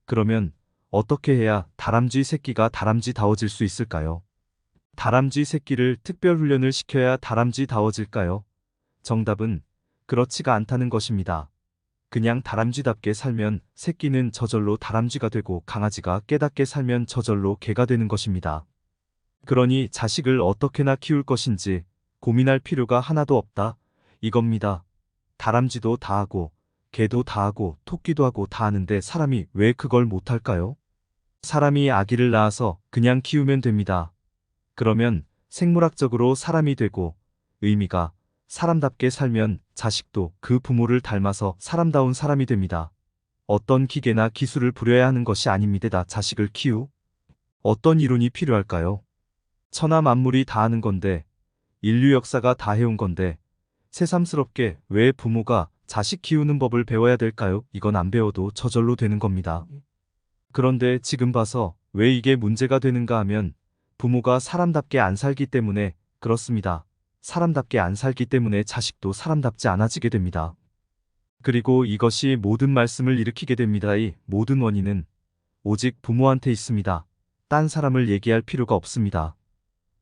Speaker 1: 그러면 어떻게 해야 다람쥐 새끼가 다람쥐다워질 수 있을까요? 다람쥐 새끼를 특별 훈련을 시켜야 다람쥐다워질까요? 정답은 그렇지가 않다는 것입니다. 그냥 다람쥐답게 살면 새끼는 저절로 다람쥐가 되고 강아지가 깨닫게 살면 저절로 개가 되는 것입니다. 그러니 자식을 어떻게나 키울 것인지 고민할 필요가 하나도 없다. 이겁니다. 다람쥐도 다 하고 개도 다 하고 토끼도 하고 다 하는데 사람이 왜 그걸 못할까요? 사람이 아기를 낳아서 그냥 키우면 됩니다. 그러면 생물학적으로 사람이 되고 의미가 사람답게 살면 자식도 그 부모를 닮아서 사람다운 사람이 됩니다. 어떤 기계나 기술을 부려야 하는 것이 아닙니다. 자식을 어떤 이론이 필요할까요? 천하 만물이 다 하는 건데, 인류 역사가 다 해온 건데, 새삼스럽게 왜 부모가 자식 키우는 법을 배워야 될까요? 이건 안 배워도 저절로 되는 겁니다. 그런데 지금 봐서 왜 이게 문제가 되는가 하면 부모가 사람답게 안 살기 때문에 그렇습니다. 사람답게 안 살기 때문에 자식도 사람답지 않아지게 됩니다. 그리고 이것이 모든 말씀을 일으키게 됩니다. 이 모든 원인은 오직 부모한테 있습니다. 딴 사람을 얘기할 필요가 없습니다.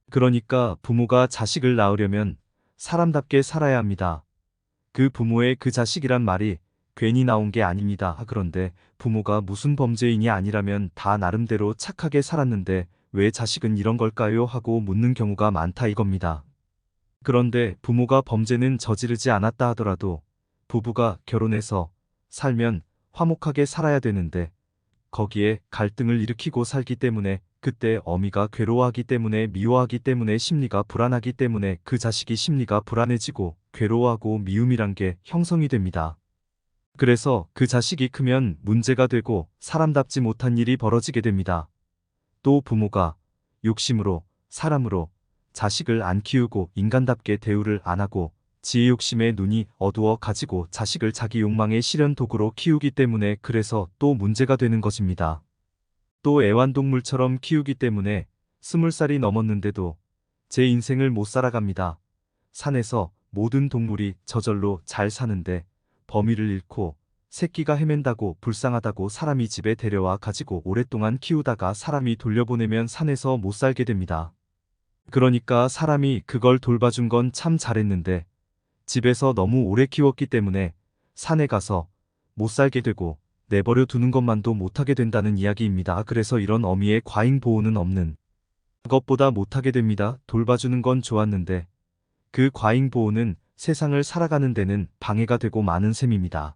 Speaker 1: 그러니까 부모가 자식을 낳으려면 사람답게 살아야 합니다. 그 부모의 그 자식이란 말이 괜히 나온 게 아닙니다. 그런데 부모가 무슨 범죄인이 아니라면 다 나름대로 착하게 살았는데 왜 자식은 이런 걸까요? 하고 묻는 경우가 많다 이겁니다. 그런데 부모가 범죄는 저지르지 않았다 하더라도 부부가 결혼해서 살면 화목하게 살아야 되는데 거기에 갈등을 일으키고 살기 때문에 그때 어미가 괴로워하기 때문에 미워하기 때문에 심리가 불안하기 때문에 그 자식이 심리가 불안해지고 괴로워하고 미움이란 게 형성이 됩니다. 그래서 그 자식이 크면 문제가 되고 사람답지 못한 일이 벌어지게 됩니다. 또 부모가 욕심으로 사람으로 자식을 안 키우고 인간답게 대우를 안 하고 지혜 욕심에 눈이 어두워 가지고 자식을 자기 욕망의 실현 도구로 키우기 때문에 그래서 또 문제가 되는 것입니다. 또 애완동물처럼 키우기 때문에 20살이 넘었는데도 제 인생을 못 살아갑니다. 산에서 모든 동물이 저절로 잘 사는데 범위를 잃고 새끼가 헤맨다고 불쌍하다고 사람이 집에 데려와 가지고 오랫동안 키우다가 사람이 돌려보내면 산에서 못 살게 됩니다. 그러니까 사람이 그걸 돌봐준 건 참 잘했는데 집에서 너무 오래 키웠기 때문에 산에 가서 못 살게 되고 내버려 두는 것만도 못하게 된다는 이야기입니다. 그래서 이런 어미의 과잉 보호는 없는 그것보다 못하게 됩니다. 돌봐주는 건 좋았는데 그 과잉 보호는 세상을 살아가는 데는 방해가 되고 많은 셈입니다.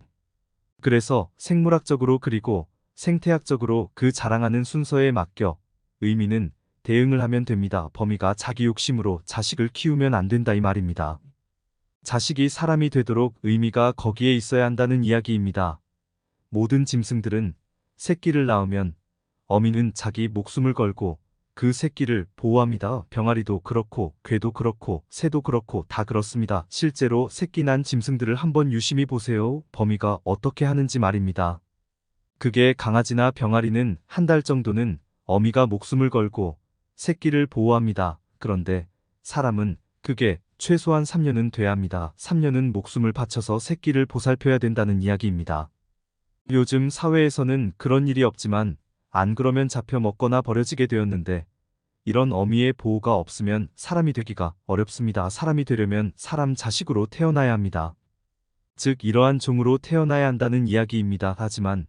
Speaker 1: 그래서 생물학적으로 그리고 생태학적으로 그 자랑하는 순서에 맡겨 의미는 대응을 하면 됩니다. 범위가 자기 욕심으로 자식을 키우면 안 된다 이 말입니다. 자식이 사람이 되도록 의미가 거기에 있어야 한다는 이야기입니다. 모든 짐승들은 새끼를 낳으면 어미는 자기 목숨을 걸고 그 새끼를 보호합니다. 병아리도 그렇고 괴도 그렇고 새도 그렇고 다 그렇습니다. 실제로 새끼 난 짐승들을 한번 유심히 보세요. 범위가 어떻게 하는지 말입니다. 그게 강아지나 병아리는 한 달 정도는 어미가 목숨을 걸고 새끼를 보호합니다. 그런데 사람은 그게 최소한 3년은 돼야 합니다. 3년은 목숨을 바쳐서 새끼를 보살펴야 된다는 이야기입니다. 요즘 사회에서는 그런 일이 없지만 안 그러면 잡혀 먹거나 버려지게 되었는데 이런 어미의 보호가 없으면 사람이 되기가 어렵습니다. 사람이 되려면 사람 자식으로 태어나야 합니다. 즉 이러한 종으로 태어나야 한다는 이야기입니다. 하지만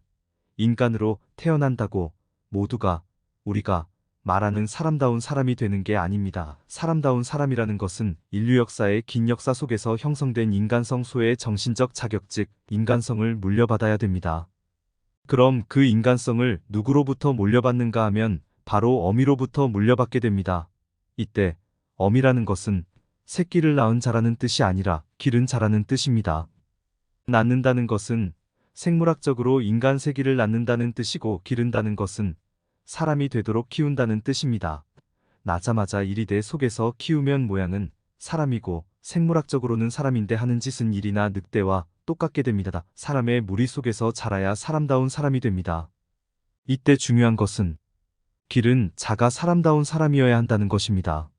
Speaker 1: 인간으로 태어난다고 모두가 우리가 말하는 사람다운 사람이 되는 게 아닙니다. 사람다운 사람이라는 것은 인류 역사의 긴 역사 속에서 형성된 인간성 소의 정신적 자격 즉 인간성을 물려받아야 됩니다. 그럼 그 인간성을 누구로부터 물려받는가 하면 바로 어미로부터 물려받게 됩니다. 이때 어미라는 것은 새끼를 낳은 자라는 뜻이 아니라 기른 자라는 뜻입니다. 낳는다는 것은 생물학적으로 인간 새끼를 낳는다는 뜻이고 기른다는 것은 사람이 되도록 키운다는 뜻입니다. 낳자마자 이리대 속에서 키우면 모양은 사람이고 생물학적으로는 사람인데 하는 짓은 일이나 늑대와 똑같게 됩니다. 사람의 무리 속에서 자라야 사람다운 사람이 됩니다. 이때 중요한 것은 길은 자가 사람다운 사람이어야 한다는 것입니다.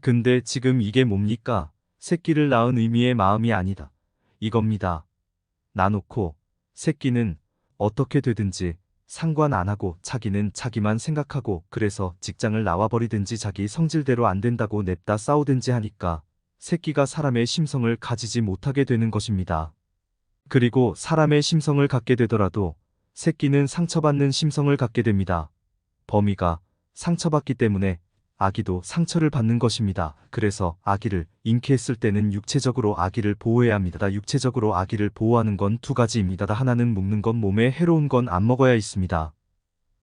Speaker 1: 근데 지금 이게 뭡니까? 새끼를 낳은 의미의 마음이 아니다. 이겁니다. 나놓고 새끼는 어떻게 되든지 상관 안 하고 자기는 자기만 생각하고 그래서 직장을 나와버리든지 자기 성질대로 안 된다고 냅다 싸우든지 하니까 새끼가 사람의 심성을 가지지 못하게 되는 것입니다. 그리고 사람의 심성을 갖게 되더라도 새끼는 상처받는 심성을 갖게 됩니다. 범위가 상처받기 때문에 아기도 상처를 받는 것입니다. 그래서 아기를 잉태했을 때는 육체적으로 아기를 보호해야 합니다. 육체적으로 아기를 보호하는 건 두 가지입니다. 하나는 먹는 건 몸에 해로운 건 안 먹어야 있습니다.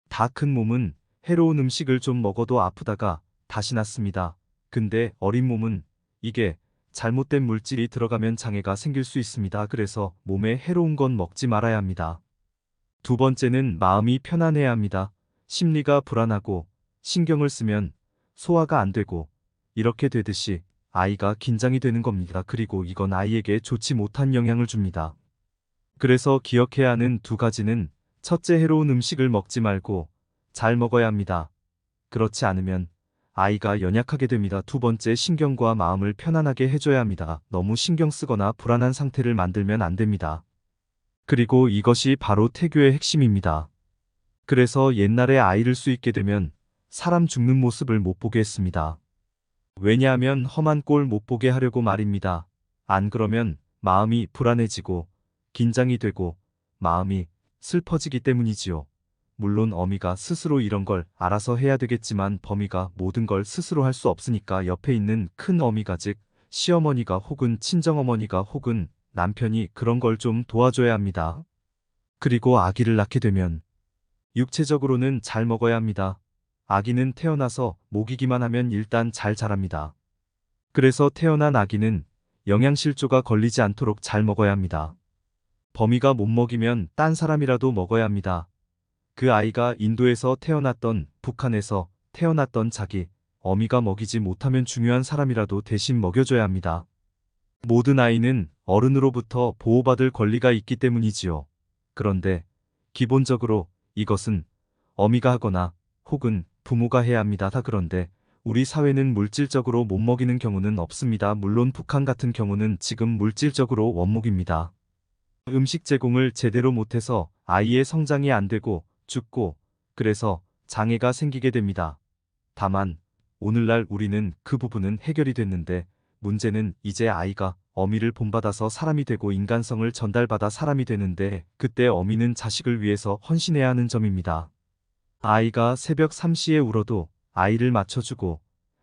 Speaker 1: 다 큰 몸은 해로운 음식을 좀 먹어도 아프다가 다시 낫습니다. 근데 어린 몸은 이게 잘못된 물질이 들어가면 장애가 생길 수 있습니다. 그래서 몸에 해로운 건 먹지 말아야 합니다. 두 번째는 마음이 편안해야 합니다. 심리가 불안하고 신경을 쓰면 소화가 안 되고 이렇게 되듯이 아이가 긴장이 되는 겁니다. 그리고 이건 아이에게 좋지 못한 영향을 줍니다. 그래서 기억해야 하는 두 가지는 첫째, 해로운 음식을 먹지 말고 잘 먹어야 합니다. 그렇지 않으면 아이가 연약하게 됩니다. 두 번째, 신경과 마음을 편안하게 해줘야 합니다. 너무 신경 쓰거나 불안한 상태를 만들면 안 됩니다. 그리고 이것이 바로 태교의 핵심입니다. 그래서 옛날에 아이를 수 있게 되면 사람 죽는 모습을 못 보게 했습니다. 왜냐하면 험한 꼴 못 보게 하려고 말입니다. 안 그러면 마음이 불안해지고 긴장이 되고 마음이 슬퍼지기 때문이지요. 물론 어미가 스스로 이런 걸 알아서 해야 되겠지만 범이가 모든 걸 스스로 할 수 없으니까 옆에 있는 큰 어미가 즉 시어머니가 혹은 친정어머니가 혹은 남편이 그런 걸 좀 도와줘야 합니다. 그리고 아기를 낳게 되면 육체적으로는 잘 먹어야 합니다. 아기는 태어나서 먹이기만 하면 일단 잘 자랍니다. 그래서 태어난 아기는 영양실조가 걸리지 않도록 잘 먹어야 합니다. 범이가 못 먹이면 딴 사람이라도 먹어야 합니다. 그 아이가 인도에서 태어났던 북한에서 태어났던 자기 어미가 먹이지 못하면 중요한 사람이라도 대신 먹여줘야 합니다. 모든 아이는 어른으로부터 보호받을 권리가 있기 때문이지요. 그런데 기본적으로 이것은 어미가 하거나 혹은 부모가 해야 합니다. 다 그런데 우리 사회는 물질적으로 못 먹이는 경우는 없습니다. 물론 북한 같은 경우는 지금 물질적으로 원목입니다. 음식 제공을 제대로 못해서 아이의 성장이 안 되고 죽고 그래서 장애가 생기게 됩니다. 다만 오늘날 우리는 그 부분은 해결이 됐는데 문제는 이제 아이가 어미를 본받아서 사람이 되고 인간성을 전달받아 사람이 되는데 그때 어미는 자식을 위해서 헌신해야 하는 점입니다. 아이가 새벽 3시에 울어도 아이를 맞춰주고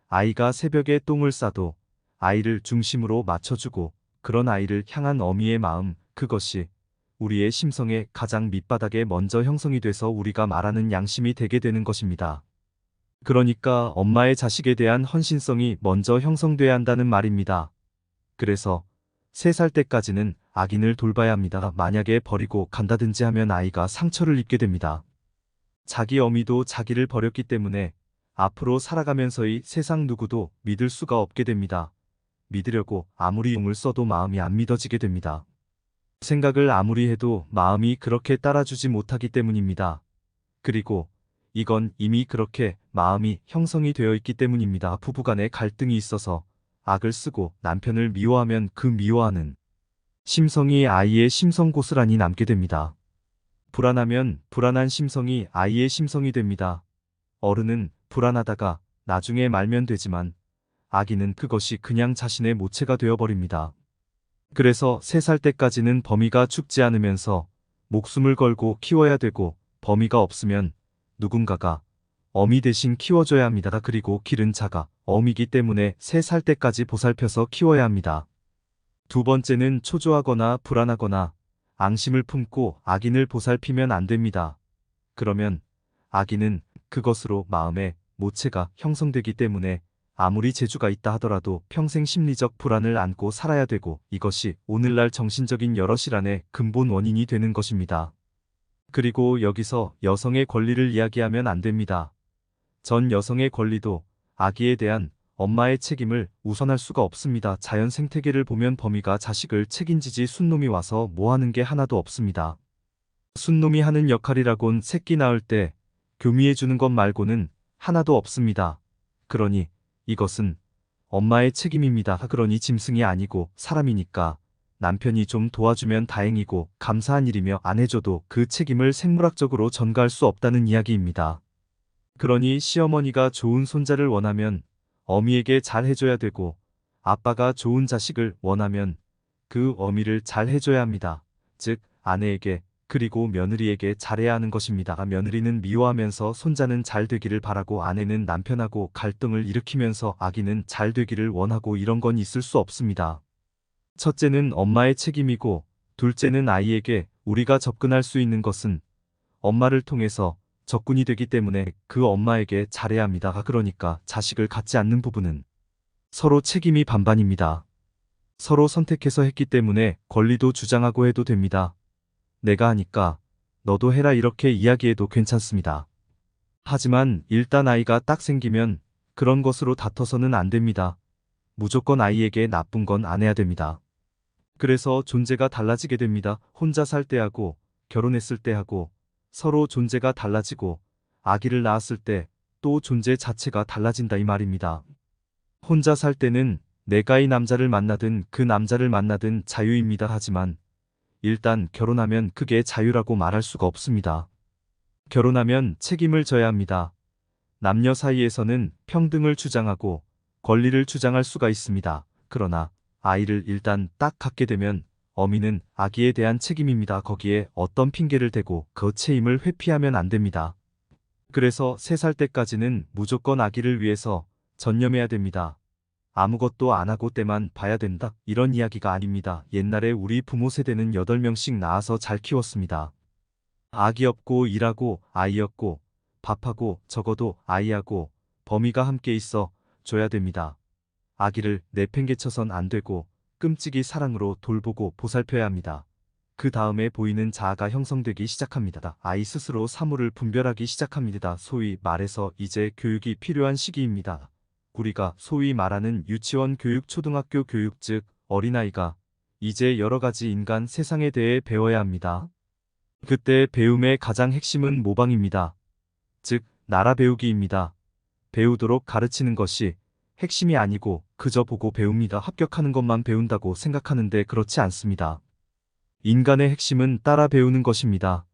Speaker 1: 아이가 새벽에 똥을 싸도 아이를 중심으로 맞춰주고 그런 아이를 향한 어미의 마음 그것이 우리의 심성의 가장 밑바닥에 먼저 형성이 돼서 우리가 말하는 양심이 되게 되는 것입니다. 그러니까 엄마의 자식에 대한 헌신성이 먼저 형성돼야 한다는 말입니다. 그래서 3살 때까지는 아기를 돌봐야 합니다. 만약에 버리고 간다든지 하면 아이가 상처를 입게 됩니다. 자기 어미도 자기를 버렸기 때문에 앞으로 살아가면서의 세상 누구도 믿을 수가 없게 됩니다. 믿으려고 아무리 용을 써도 마음이 안 믿어지게 됩니다. 생각을 아무리 해도 마음이 그렇게 따라주지 못하기 때문입니다. 그리고 이건 이미 그렇게 마음이 형성이 되어 있기 때문입니다. 부부간에 갈등이 있어서 악을 쓰고 남편을 미워하면 그 미워하는 심성이 아이의 심성 고스란히 남게 됩니다. 불안하면 불안한 심성이 아이의 심성이 됩니다. 어른은 불안하다가 나중에 말면 되지만 아기는 그것이 그냥 자신의 모체가 되어버립니다. 그래서 3살 때까지는 범이가 죽지 않으면서 목숨을 걸고 키워야 되고 범이가 없으면 누군가가 어미 대신 키워줘야 합니다. 그리고 기른 자가 어미이기 때문에 3살 때까지 보살펴서 키워야 합니다. 두 번째는 초조하거나 불안하거나 앙심을 품고 아기를 보살피면 안 됩니다. 그러면 아기는 그것으로 마음의 모체가 형성되기 때문에 아무리 재주가 있다 하더라도 평생 심리적 불안을 안고 살아야 되고 이것이 오늘날 정신적인 여러 질환의 근본 원인이 되는 것입니다. 그리고 여기서 여성의 권리를 이야기하면 안 됩니다. 전 여성의 권리도 아기에 대한 엄마의 책임을 우선할 수가 없습니다. 자연 생태계를 보면 범이가 자식을 책임지지 순놈이 와서 뭐 하는 게 하나도 없습니다. 순놈이 하는 역할이라곤 새끼 낳을 때 교미해 주는 것 말고는 하나도 없습니다. 그러니 이것은 엄마의 책임입니다. 그러니 짐승이 아니고 사람이니까 남편이 좀 도와주면 다행이고 감사한 일이며 안 해줘도 그 책임을 생물학적으로 전가할 수 없다는 이야기입니다. 그러니 시어머니가 좋은 손자를 원하면 어미에게 잘 해줘야 되고 아빠가 좋은 자식을 원하면 그 어미를 잘 해줘야 합니다. 즉 아내에게 그리고 며느리에게 잘해야 하는 것입니다. 며느리는 미워하면서 손자는 잘 되기를 바라고 아내는 남편하고 갈등을 일으키면서 아기는 잘 되기를 원하고 이런 건 있을 수 없습니다. 첫째는 엄마의 책임이고 둘째는 아이에게 우리가 접근할 수 있는 것은 엄마를 통해서 접근이 되기 때문에 그 엄마에게 잘해야 합니다. 그러니까 자식을 갖지 않는 부부는 서로 책임이 반반입니다. 서로 선택해서 했기 때문에 권리도 주장하고 해도 됩니다. 내가 하니까 너도 해라 이렇게 이야기해도 괜찮습니다. 하지만 일단 아이가 딱 생기면 그런 것으로 다퉈서는 안 됩니다. 무조건 아이에게 나쁜 건 안 해야 됩니다. 그래서 존재가 달라지게 됩니다. 혼자 살 때하고 결혼했을 때하고 서로 존재가 달라지고 아기를 낳았을 때 또 존재 자체가 달라진다 이 말입니다. 혼자 살 때는 내가 이 남자를 만나든 그 남자를 만나든 자유입니다. 하지만 일단 결혼하면 그게 자유라고 말할 수가 없습니다. 결혼하면 책임을 져야 합니다. 남녀 사이에서는 평등을 주장하고 권리를 주장할 수가 있습니다. 그러나 아이를 일단 딱 갖게 되면 어미는 아기에 대한 책임입니다. 거기에 어떤 핑계를 대고 그 책임을 회피하면 안 됩니다. 그래서 3살 때까지는 무조건 아기를 위해서 전념해야 됩니다. 아무것도 안 하고 때만 봐야 된다. 이런 이야기가 아닙니다. 옛날에 우리 부모 세대는 8명씩 낳아서 잘 키웠습니다. 아기 없고 일하고 아이 없고 밥하고 적어도 아이하고 범이가 함께 있어 줘야 됩니다. 아기를 내팽개쳐선 안 되고 끔찍이 사랑으로 돌보고 보살펴야 합니다. 그 다음에 보이는 자아가 형성되기 시작합니다. 아이 스스로 사물을 분별하기 시작합니다. 소위 말해서 이제 교육이 필요한 시기입니다. 우리가 소위 말하는 유치원 교육, 초등학교 교육, 즉 어린아이가 이제 여러 가지 인간 세상에 대해 배워야 합니다. 그때 배움의 가장 핵심은 모방입니다. 즉 나라 배우기입니다. 배우도록 가르치는 것이 핵심이 아니고 그저 보고 배웁니다. 합격하는 것만 배운다고 생각하는데 그렇지 않습니다. 인간의 핵심은 따라 배우는 것입니다.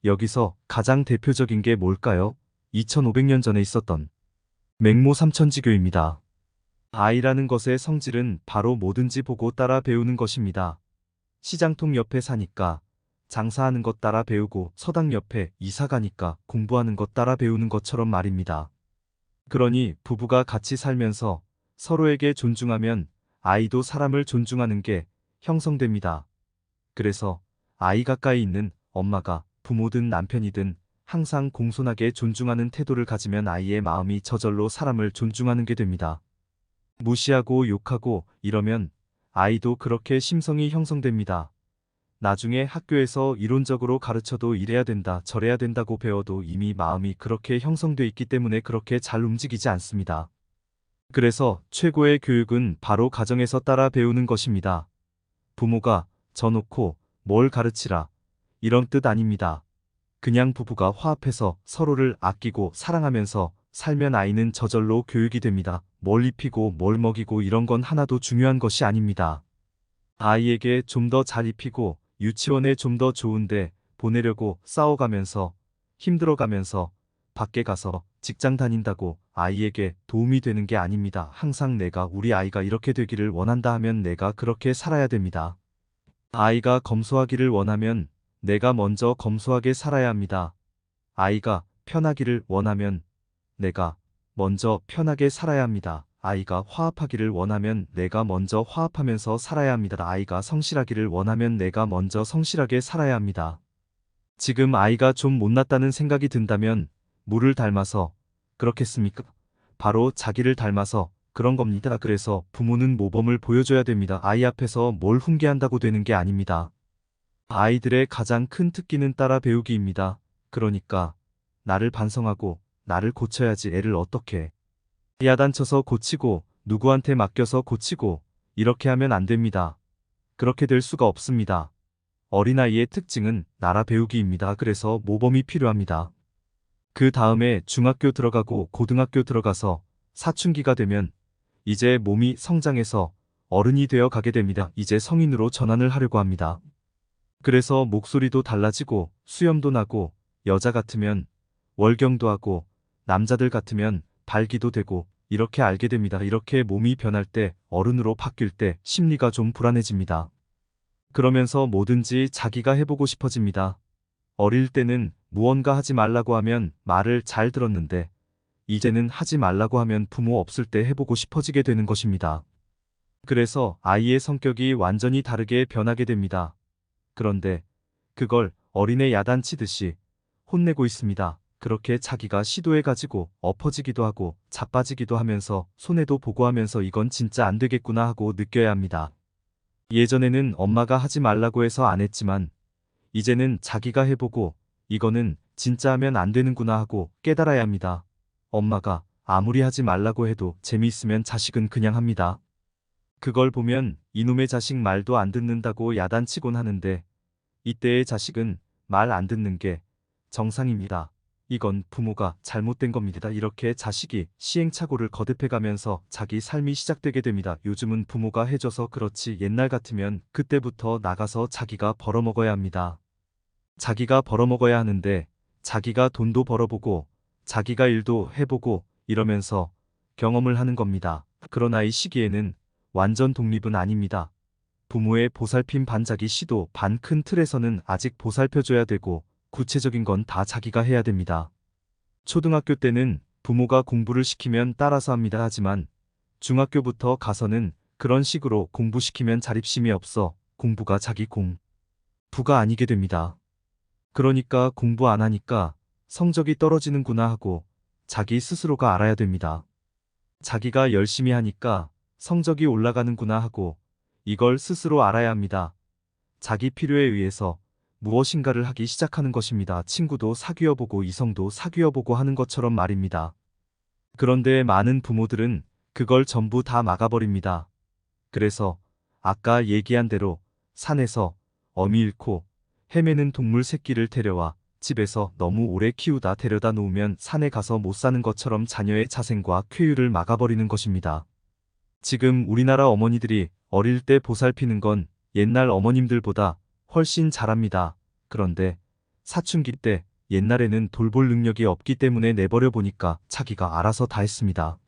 Speaker 1: 여기서 가장 대표적인 게 뭘까요? 2500년 전에 있었던 맹모 삼천지교입니다. 아이라는 것의 성질은 바로 뭐든지 보고 따라 배우는 것입니다. 시장통 옆에 사니까 장사하는 것 따라 배우고 서당 옆에 이사 가니까 공부하는 것 따라 배우는 것처럼 말입니다. 그러니 부부가 같이 살면서 서로에게 존중하면 아이도 사람을 존중하는 게 형성됩니다. 그래서 아이 가까이 있는 엄마가 부모든 남편이든 항상 공손하게 존중하는 태도를 가지면 아이의 마음이 저절로 사람을 존중하는 게 됩니다. 무시하고 욕하고 이러면 아이도 그렇게 심성이 형성됩니다. 나중에 학교에서 이론적으로 가르쳐도 이래야 된다, 저래야 된다고 배워도 이미 마음이 그렇게 형성돼 있기 때문에 그렇게 잘 움직이지 않습니다. 그래서 최고의 교육은 바로 가정에서 따라 배우는 것입니다. 부모가 져놓고 뭘 가르치라 이런 뜻 아닙니다. 그냥 부부가 화합해서 서로를 아끼고 사랑하면서 살면 아이는 저절로 교육이 됩니다. 뭘 입히고 뭘 먹이고 이런 건 하나도 중요한 것이 아닙니다. 아이에게 좀 더 잘 입히고 유치원에 좀 더 좋은데 보내려고 싸워가면서 힘들어가면서 밖에 가서 직장 다닌다고 아이에게 도움이 되는 게 아닙니다. 항상 내가 우리 아이가 이렇게 되기를 원한다 하면 내가 그렇게 살아야 됩니다. 아이가 검소하기를 원하면 내가 먼저 검소하게 살아야 합니다. 아이가 편하기를 원하면 내가 먼저 편하게 살아야 합니다. 아이가 화합하기를 원하면 내가 먼저 화합하면서 살아야 합니다. 아이가 성실하기를 원하면 내가 먼저 성실하게 살아야 합니다. 지금 아이가 좀 못났다는 생각이 든다면 물을 닮아서 그렇겠습니까? 바로 자기를 닮아서 그런 겁니다. 그래서 부모는 모범을 보여줘야 됩니다. 아이 앞에서 뭘 훈계한다고 되는 게 아닙니다. 아이들의 가장 큰 특기는 따라 배우기입니다. 그러니까 나를 반성하고 나를 고쳐야지 애를 어떻게 야단쳐서 고치고 누구한테 맡겨서 고치고 이렇게 하면 안 됩니다. 그렇게 될 수가 없습니다. 어린아이의 특징은 나라 배우기입니다. 그래서 모범이 필요합니다. 그 다음에 중학교 들어가고 고등학교 들어가서 사춘기가 되면 이제 몸이 성장해서 어른이 되어 가게 됩니다. 이제 성인으로 전환을 하려고 합니다. 그래서 목소리도 달라지고 수염도 나고 여자 같으면 월경도 하고 남자들 같으면 발기도 되고 이렇게 알게 됩니다. 이렇게 몸이 변할 때 어른으로 바뀔 때 심리가 좀 불안해집니다. 그러면서 뭐든지 자기가 해보고 싶어집니다. 어릴 때는 무언가 하지 말라고 하면 말을 잘 들었는데 이제는 하지 말라고 하면 부모 없을 때 해보고 싶어지게 되는 것입니다. 그래서 아이의 성격이 완전히 다르게 변하게 됩니다. 그런데 그걸 어린애 야단치듯이 혼내고 있습니다. 그렇게 자기가 시도해가지고 엎어지기도 하고 자빠지기도 하면서 손해도 보고 하면서 이건 진짜 안 되겠구나 하고 느껴야 합니다. 예전에는 엄마가 하지 말라고 해서 안 했지만 이제는 자기가 해보고 이거는 진짜 하면 안 되는구나 하고 깨달아야 합니다. 엄마가 아무리 하지 말라고 해도 재미있으면 자식은 그냥 합니다. 그걸 보면 이놈의 자식 말도 안 듣는다고 야단치곤 하는데 이때의 자식은 말 안 듣는 게 정상입니다. 이건 부모가 잘못된 겁니다. 이렇게 자식이 시행착오를 거듭해가면서 자기 삶이 시작되게 됩니다. 요즘은 부모가 해줘서 그렇지 옛날 같으면 그때부터 나가서 자기가 벌어먹어야 합니다. 자기가 벌어먹어야 하는데 자기가 돈도 벌어보고 자기가 일도 해보고 이러면서 경험을 하는 겁니다. 그러나 이 시기에는 완전 독립은 아닙니다. 부모의 보살핌 반작이 시도 반 큰 틀에서는 아직 보살펴줘야 되고 구체적인 건 다 자기가 해야 됩니다. 초등학교 때는 부모가 공부를 시키면 따라서 합니다. 하지만 중학교부터 가서는 그런 식으로 공부시키면 자립심이 없어 공부가 자기 공부가 아니게 됩니다. 그러니까 공부 안 하니까 성적이 떨어지는구나 하고 자기 스스로가 알아야 됩니다. 자기가 열심히 하니까 성적이 올라가는구나 하고 이걸 스스로 알아야 합니다. 자기 필요에 의해서 무엇인가를 하기 시작하는 것입니다. 친구도 사귀어보고 이성도 사귀어보고 하는 것처럼 말입니다. 그런데 많은 부모들은 그걸 전부 다 막아버립니다. 그래서 아까 얘기한 대로 산에서 어미 잃고 헤매는 동물 새끼를 데려와 집에서 너무 오래 키우다 데려다 놓으면 산에 가서 못 사는 것처럼 자녀의 자생과 쾌유를 막아버리는 것입니다. 지금 우리나라 어머니들이 어릴 때 보살피는 건 옛날 어머님들보다 훨씬 잘합니다. 그런데 사춘기 때 옛날에는 돌볼 능력이 없기 때문에 내버려 보니까 자기가 알아서 다 했습니다.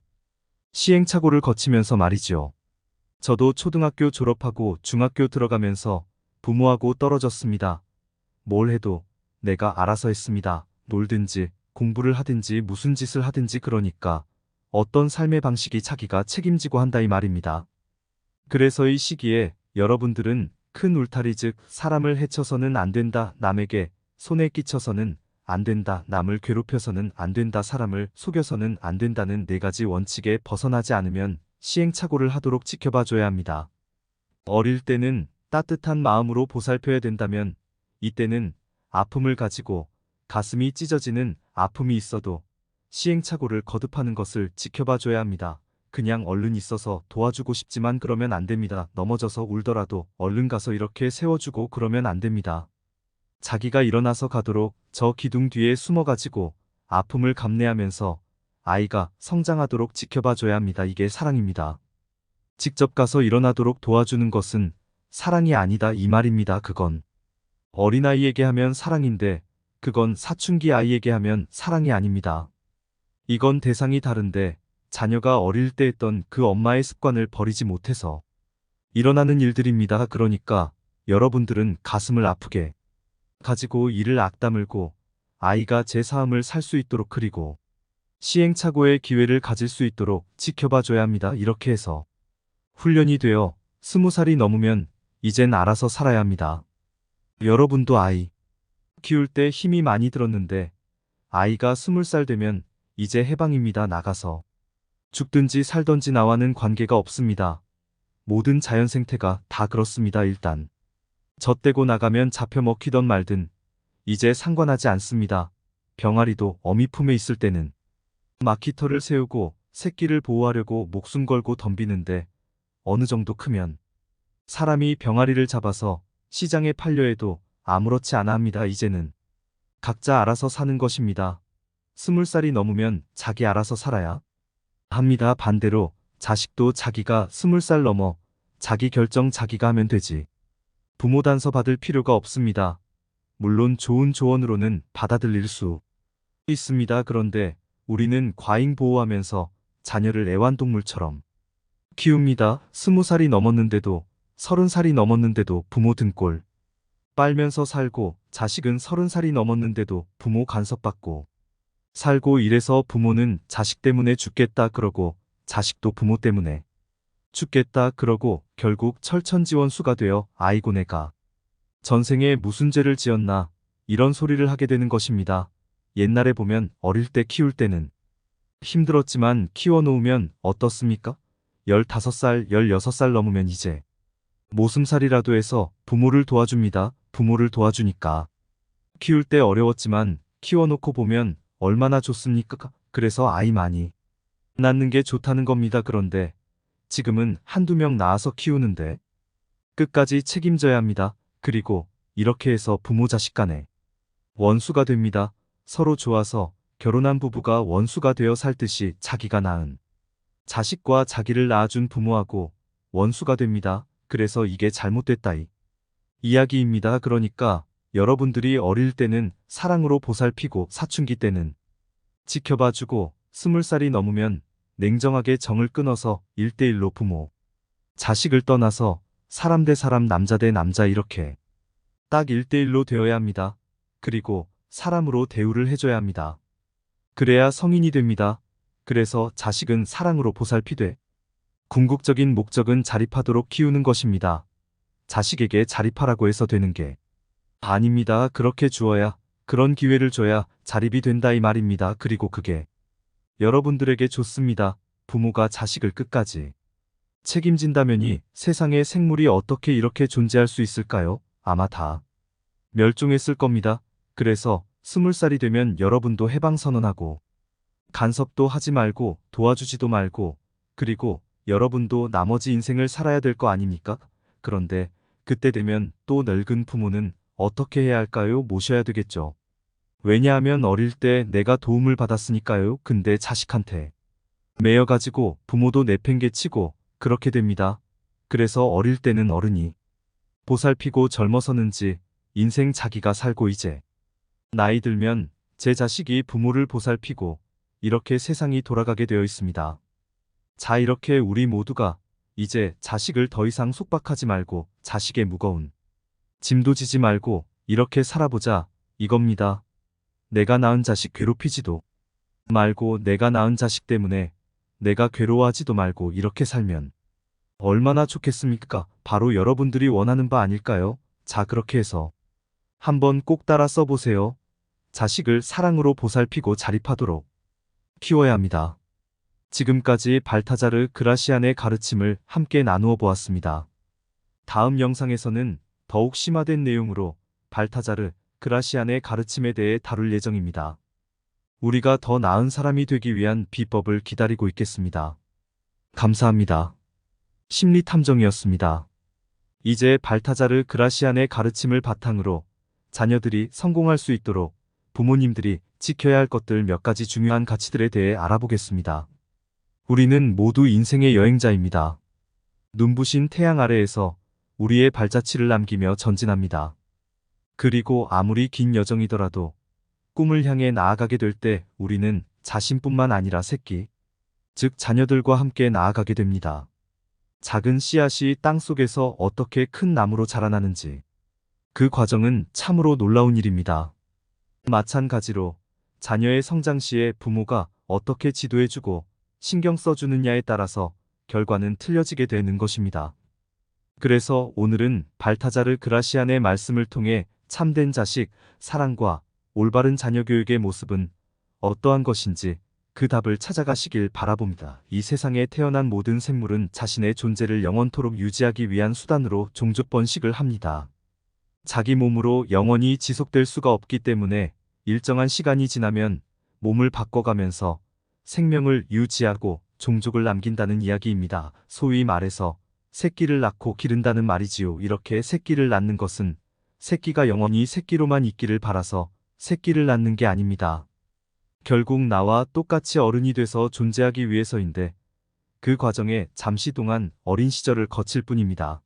Speaker 1: 시행착오를 거치면서 말이죠. 저도 초등학교 졸업하고 중학교 들어가면서 부모하고 떨어졌습니다. 뭘 해도 내가 알아서 했습니다. 놀든지 공부를 하든지 무슨 짓을 하든지 그러니까 어떤 삶의 방식이 자기가 책임지고 한다 이 말입니다. 그래서 이 시기에 여러분들은 큰 울타리 즉 사람을 해쳐서는 안 된다, 남에게 손에 끼쳐서는 안 된다, 남을 괴롭혀서는 안 된다, 사람을 속여서는 안 된다는 네 가지 원칙에 벗어나지 않으면 시행착오를 하도록 지켜봐 줘야 합니다. 어릴 때는 따뜻한 마음으로 보살펴야 된다면 이때는 아픔을 가지고 가슴이 찢어지는 아픔이 있어도 시행착오를 거듭하는 것을 지켜봐 줘야 합니다. 그냥 얼른 있어서 도와주고 싶지만 그러면 안 됩니다. 넘어져서 울더라도 얼른 가서 이렇게 세워주고 그러면 안 됩니다. 자기가 일어나서 가도록 저 기둥 뒤에 숨어가지고 아픔을 감내하면서 아이가 성장하도록 지켜봐 줘야 합니다. 이게 사랑입니다. 직접 가서 일어나도록 도와주는 것은 사랑이 아니다 이 말입니다. 그건 어린아이에게 하면 사랑인데 그건 사춘기 아이에게 하면 사랑이 아닙니다. 이건 대상이 다른데 자녀가 어릴 때 했던 그 엄마의 습관을 버리지 못해서 일어나는 일들입니다. 그러니까 여러분들은 가슴을 아프게 가지고 이를 악다물고 아이가 제 삶을 살 수 있도록 그리고 시행착오의 기회를 가질 수 있도록 지켜봐 줘야 합니다. 이렇게 해서 훈련이 되어 20살이 넘으면 이젠 알아서 살아야 합니다. 여러분도 아이 키울 때 힘이 많이 들었는데 아이가 20살 되면 이제 해방입니다. 나가서 죽든지 살든지 나와는 관계가 없습니다. 모든 자연 생태가 다 그렇습니다. 일단 젖대고 나가면 잡혀 먹히던 말든 이제 상관하지 않습니다. 병아리도 어미 품에 있을 때는 마키터를 세우고 새끼를 보호하려고 목숨 걸고 덤비는데 어느 정도 크면 사람이 병아리를 잡아서 시장에 팔려 해도 아무렇지 않아 합니다. 이제는 각자 알아서 사는 것입니다. 20살이 넘으면 자기 알아서 살아야 합니다. 반대로 자식도 자기가 20살 넘어 자기 결정 자기가 하면 되지. 부모 단서 받을 필요가 없습니다. 물론 좋은 조언으로는 받아들일 수 있습니다. 그런데 우리는 과잉 보호하면서 자녀를 애완동물처럼 키웁니다. 20살이 넘었는데도 30살이 넘었는데도 부모 등골 빨면서 살고 자식은 30살이 넘었는데도 부모 간섭받고 살고 이래서 부모는 자식 때문에 죽겠다 그러고 자식도 부모 때문에 죽겠다 그러고 결국 철천지원수가 되어 아이고 내가 전생에 무슨 죄를 지었나 이런 소리를 하게 되는 것입니다. 옛날에 보면 어릴 때 키울 때는 힘들었지만 키워놓으면 어떻습니까? 15살, 16살 넘으면 이제 모슴살이라도 해서 부모를 도와줍니다. 부모를 도와주니까 키울 때 어려웠지만 키워놓고 보면 얼마나 좋습니까? 그래서 아이 많이 낳는 게 좋다는 겁니다. 그런데 지금은 한두 명 낳아서 키우는데 끝까지 책임져야 합니다. 그리고 이렇게 해서 부모 자식 간에 원수가 됩니다. 서로 좋아서 결혼한 부부가 원수가 되어 살듯이 자기가 낳은 자식과 자기를 낳아준 부모하고 원수가 됩니다. 그래서 이게 잘못됐다 이 이야기입니다. 그러니까 여러분들이 어릴 때는 사랑으로 보살피고 사춘기 때는 지켜봐주고 20살이 넘으면 냉정하게 정을 끊어서 1대1로 부모, 자식을 떠나서 사람 대 사람 남자 대 남자 이렇게 딱 1대1로 되어야 합니다. 그리고 사람으로 대우를 해줘야 합니다. 그래야 성인이 됩니다. 그래서 자식은 사랑으로 보살피되 궁극적인 목적은 자립하도록 키우는 것입니다. 자식에게 자립하라고 해서 되는 게 아닙니다. 그렇게 주어야 그런 기회를 줘야 자립이 된다 이 말입니다. 그리고 그게 여러분들에게 좋습니다. 부모가 자식을 끝까지 책임진다면이 세상에 생물이 어떻게 이렇게 존재할 수 있을까요? 아마 다 멸종했을 겁니다. 그래서 20살이 되면 여러분도 해방선언하고 간섭도 하지 말고 도와주지도 말고 그리고 여러분도 나머지 인생을 살아야 될 거 아닙니까? 그런데 그때 되면 또 늙은 부모는 어떻게 해야 할까요? 모셔야 되겠죠. 왜냐하면 어릴 때 내가 도움을 받았으니까요. 근데 자식한테 매여가지고 부모도 내팽개치고 그렇게 됩니다. 그래서 어릴 때는 어른이 보살피고 젊어서는지 인생 자기가 살고 이제 나이 들면 제 자식이 부모를 보살피고 이렇게 세상이 돌아가게 되어 있습니다. 자, 이렇게 우리 모두가 이제 자식을 더 이상 속박하지 말고 자식의 무거운 짐도 지지 말고 이렇게 살아보자 이겁니다. 내가 낳은 자식 괴롭히지도 말고 내가 낳은 자식 때문에 내가 괴로워하지도 말고 이렇게 살면 얼마나 좋겠습니까? 바로 여러분들이 원하는 바 아닐까요? 자, 그렇게 해서 한번 꼭 따라 써보세요. 자식을 사랑으로 보살피고 자립하도록 키워야 합니다. 지금까지 발타자르 그라시안의 가르침을 함께 나누어 보았습니다. 다음 영상에서는 더욱 심화된 내용으로 발타자르 그라시안의 가르침에 대해 다룰 예정입니다. 우리가 더 나은 사람이 되기 위한 비법을 기다리고 있겠습니다. 감사합니다. 심리탐정이었습니다. 이제 발타자르 그라시안의 가르침을 바탕으로 자녀들이 성공할 수 있도록 부모님들이 지켜야 할 것들 몇 가지 중요한 가치들에 대해 알아보겠습니다. 우리는 모두 인생의 여행자입니다. 눈부신 태양 아래에서 우리의 발자취를 남기며 전진합니다. 그리고 아무리 긴 여정이더라도 꿈을 향해 나아가게 될 때 우리는 자신뿐만 아니라 새끼, 즉 자녀들과 함께 나아가게 됩니다. 작은 씨앗이 땅속에서 어떻게 큰 나무로 자라나는지 그 과정은 참으로 놀라운 일입니다. 마찬가지로 자녀의 성장 시에 부모가 어떻게 지도해주고 신경 써주느냐에 따라서 결과는 틀려지게 되는 것입니다. 그래서 오늘은 발타자르 그라시안의 말씀을 통해 참된 자식, 사랑과 올바른 자녀 교육의 모습은 어떠한 것인지 그 답을 찾아가시길 바라봅니다. 이 세상에 태어난 모든 생물은 자신의 존재를 영원토록 유지하기 위한 수단으로 종족번식을 합니다. 자기 몸으로 영원히 지속될 수가 없기 때문에 일정한 시간이 지나면 몸을 바꿔가면서 생명을 유지하고 종족을 남긴다는 이야기입니다. 소위 말해서 새끼를 낳고 기른다는 말이지요. 이렇게 새끼를 낳는 것은 새끼가 영원히 새끼로만 있기를 바라서 새끼를 낳는 게 아닙니다. 결국 나와 똑같이 어른이 돼서 존재하기 위해서인데 그 과정에 잠시 동안 어린 시절을 거칠 뿐입니다.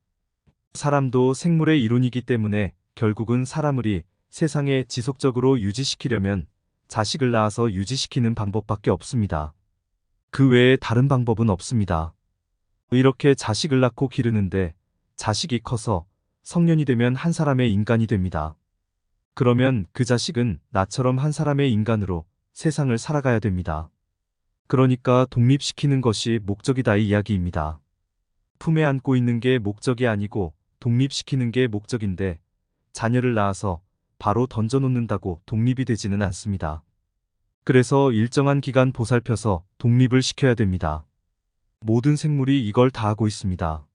Speaker 1: 사람도 생물의 일원이기 때문에 결국은 사람을 세상에 지속적으로 유지시키려면 자식을 낳아서 유지시키는 방법밖에 없습니다. 그 외에 다른 방법은 없습니다. 이렇게 자식을 낳고 기르는데 자식이 커서 성년이 되면 한 사람의 인간이 됩니다. 그러면 그 자식은 나처럼 한 사람의 인간으로 세상을 살아가야 됩니다. 그러니까 독립시키는 것이 목적이다 이 이야기입니다. 품에 안고 있는 게 목적이 아니고 독립시키는 게 목적인데 자녀를 낳아서 바로 던져놓는다고 독립이 되지는 않습니다. 그래서 일정한 기간 보살펴서 독립을 시켜야 됩니다. 모든 생물이 이걸 다 하고 있습니다.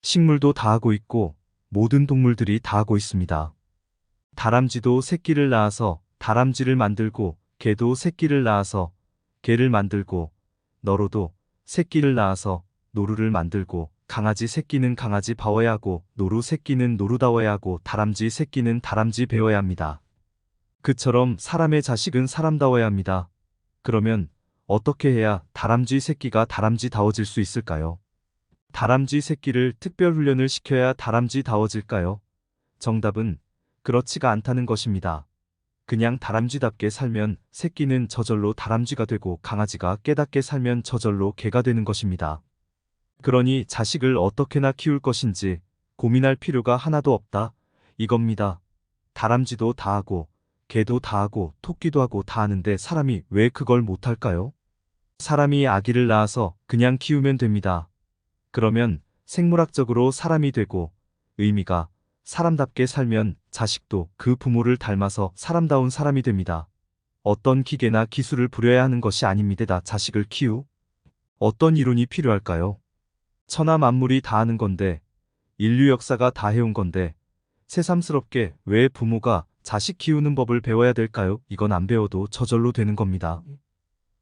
Speaker 1: 식물도 다 하고 있고 모든 동물들이 다 하고 있습니다. 다람쥐도 새끼를 낳아서 다람쥐를 만들고 개도 새끼를 낳아서 개를 만들고 너로도 새끼를 낳아서 노루를 만들고 강아지 새끼는 강아지 봐워야 하고 노루 새끼는 노루다워야 하고 다람쥐 새끼는 다람쥐 배워야 합니다. 그처럼 사람의 자식은 사람다워야 합니다. 그러면 어떻게 해야 다람쥐 새끼가 다람쥐다워질 수 있을까요? 다람쥐 새끼를 특별 훈련을 시켜야 다람쥐다워질까요? 정답은 그렇지가 않다는 것입니다. 그냥 다람쥐답게 살면 새끼는 저절로 다람쥐가 되고 강아지가 깨닫게 살면 저절로 개가 되는 것입니다. 그러니 자식을 어떻게나 키울 것인지 고민할 필요가 하나도 없다. 이겁니다. 다람쥐도 다 하고 개도 다 하고 토끼도 하고 다 하는데 사람이 왜 그걸 못할까요? 사람이 아기를 낳아서 그냥 키우면 됩니다. 그러면 생물학적으로 사람이 되고 의미가 사람답게 살면 자식도 그 부모를 닮아서 사람다운 사람이 됩니다. 어떤 기계나 기술을 부려야 하는 것이 아닙니다. 자식을 어떤 이론이 필요할까요? 천하 만물이 다 하는 건데 인류 역사가 다 해온 건데 새삼스럽게 왜 부모가 자식 키우는 법을 배워야 될까요? 이건 안 배워도 저절로 되는 겁니다.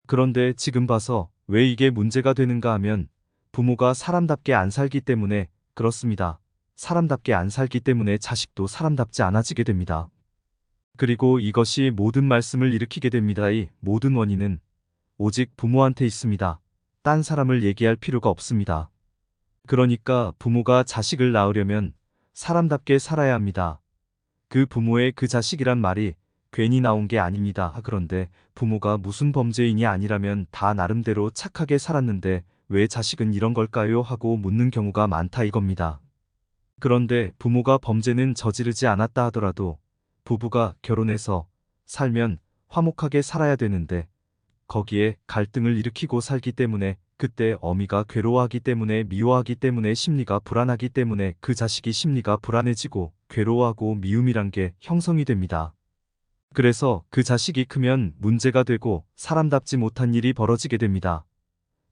Speaker 1: 그런데 지금 봐서 왜 이게 문제가 되는가 하면 부모가 사람답게 안 살기 때문에 그렇습니다. 사람답게 안 살기 때문에 자식도 사람답지 않아지게 됩니다. 그리고 이것이 모든 말씀을 일으키게 됩니다. 이 모든 원인은 오직 부모한테 있습니다. 딴 사람을 얘기할 필요가 없습니다. 그러니까 부모가 자식을 낳으려면 사람답게 살아야 합니다. 그 부모의 그 자식이란 말이 괜히 나온 게 아닙니다. 그런데 부모가 무슨 범죄인이 아니라면 다 나름대로 착하게 살았는데 왜 자식은 이런 걸까요? 하고 묻는 경우가 많다 이겁니다. 그런데 부모가 범죄는 저지르지 않았다 하더라도 부부가 결혼해서 살면 화목하게 살아야 되는데 거기에 갈등을 일으키고 살기 때문에 그때 어미가 괴로워하기 때문에 미워하기 때문에 심리가 불안하기 때문에 그 자식이 심리가 불안해지고 괴로워하고 미움이란 게 형성이 됩니다. 그래서 그 자식이 크면 문제가 되고 사람답지 못한 일이 벌어지게 됩니다.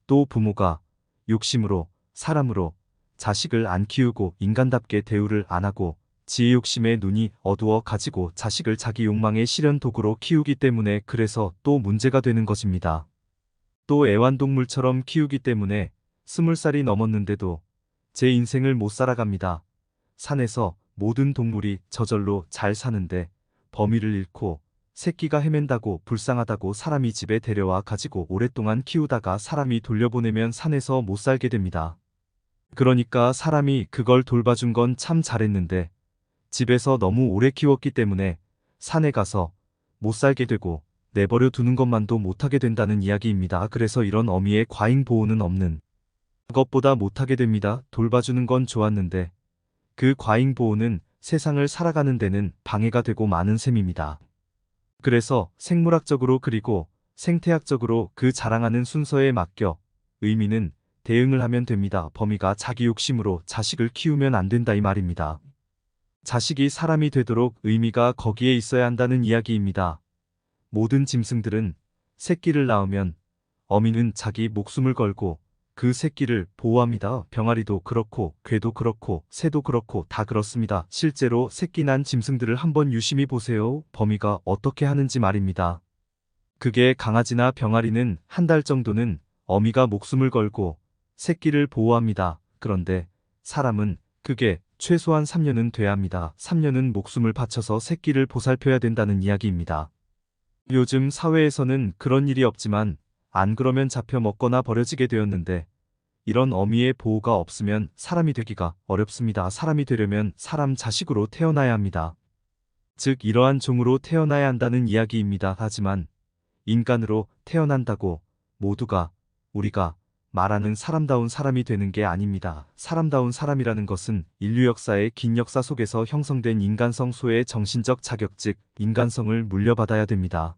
Speaker 1: 또 부모가 욕심으로 사람으로 자식을 안 키우고 인간답게 대우를 안 하고 지혜 욕심에 눈이 어두워 가지고 자식을 자기 욕망의 실현 도구로 키우기 때문에 그래서 또 문제가 되는 것입니다. 또 애완동물처럼 키우기 때문에 20살이 넘었는데도 제 인생을 못 살아갑니다. 산에서 모든 동물이 저절로 잘 사는데 범위를 잃고 새끼가 헤맨다고 불쌍하다고 사람이 집에 데려와 가지고 오랫동안 키우다가 사람이 돌려보내면 산에서 못 살게 됩니다. 그러니까 사람이 그걸 돌봐준 건 참 잘했는데 집에서 너무 오래 키웠기 때문에 산에 가서 못 살게 되고 내버려 두는 것만도 못하게 된다는 이야기입니다. 그래서 이런 어미의 과잉 보호는 없는 것보다 못하게 됩니다. 돌봐주는 건 좋았는데 그 과잉 보호는 세상을 살아가는 데는 방해가 되고 많은 셈입니다. 그래서 생물학적으로 그리고 생태학적으로 그 자랑하는 순서에 맡겨 의미는 대응을 하면 됩니다. 범위가 자기 욕심으로 자식을 키우면 안 된다 이 말입니다. 자식이 사람이 되도록 의미가 거기에 있어야 한다는 이야기입니다. 모든 짐승들은 새끼를 낳으면 어미는 자기 목숨을 걸고 그 새끼를 보호합니다. 병아리도 그렇고 괴도 그렇고 새도 그렇고 다 그렇습니다. 실제로 새끼 난 짐승들을 한번 유심히 보세요. 범위가 어떻게 하는지 말입니다. 그게 강아지나 병아리는 한 달 정도는 어미가 목숨을 걸고 새끼를 보호합니다. 그런데 사람은 그게 최소한 3년은 돼야 합니다. 3년은 목숨을 바쳐서 새끼를 보살펴야 된다는 이야기입니다. 요즘 사회에서는 그런 일이 없지만 안 그러면 잡혀 먹거나 버려지게 되었는데 이런 어미의 보호가 없으면 사람이 되기가 어렵습니다. 사람이 되려면 사람 자식으로 태어나야 합니다. 즉 이러한 종으로 태어나야 한다는 이야기입니다. 하지만 인간으로 태어난다고 모두가 우리가 말하는 사람다운 사람이 되는 게 아닙니다. 사람다운 사람이라는 것은 인류 역사의 긴 역사 속에서 형성된 인간성 소의 정신적 자격 즉 인간성을 물려받아야 됩니다.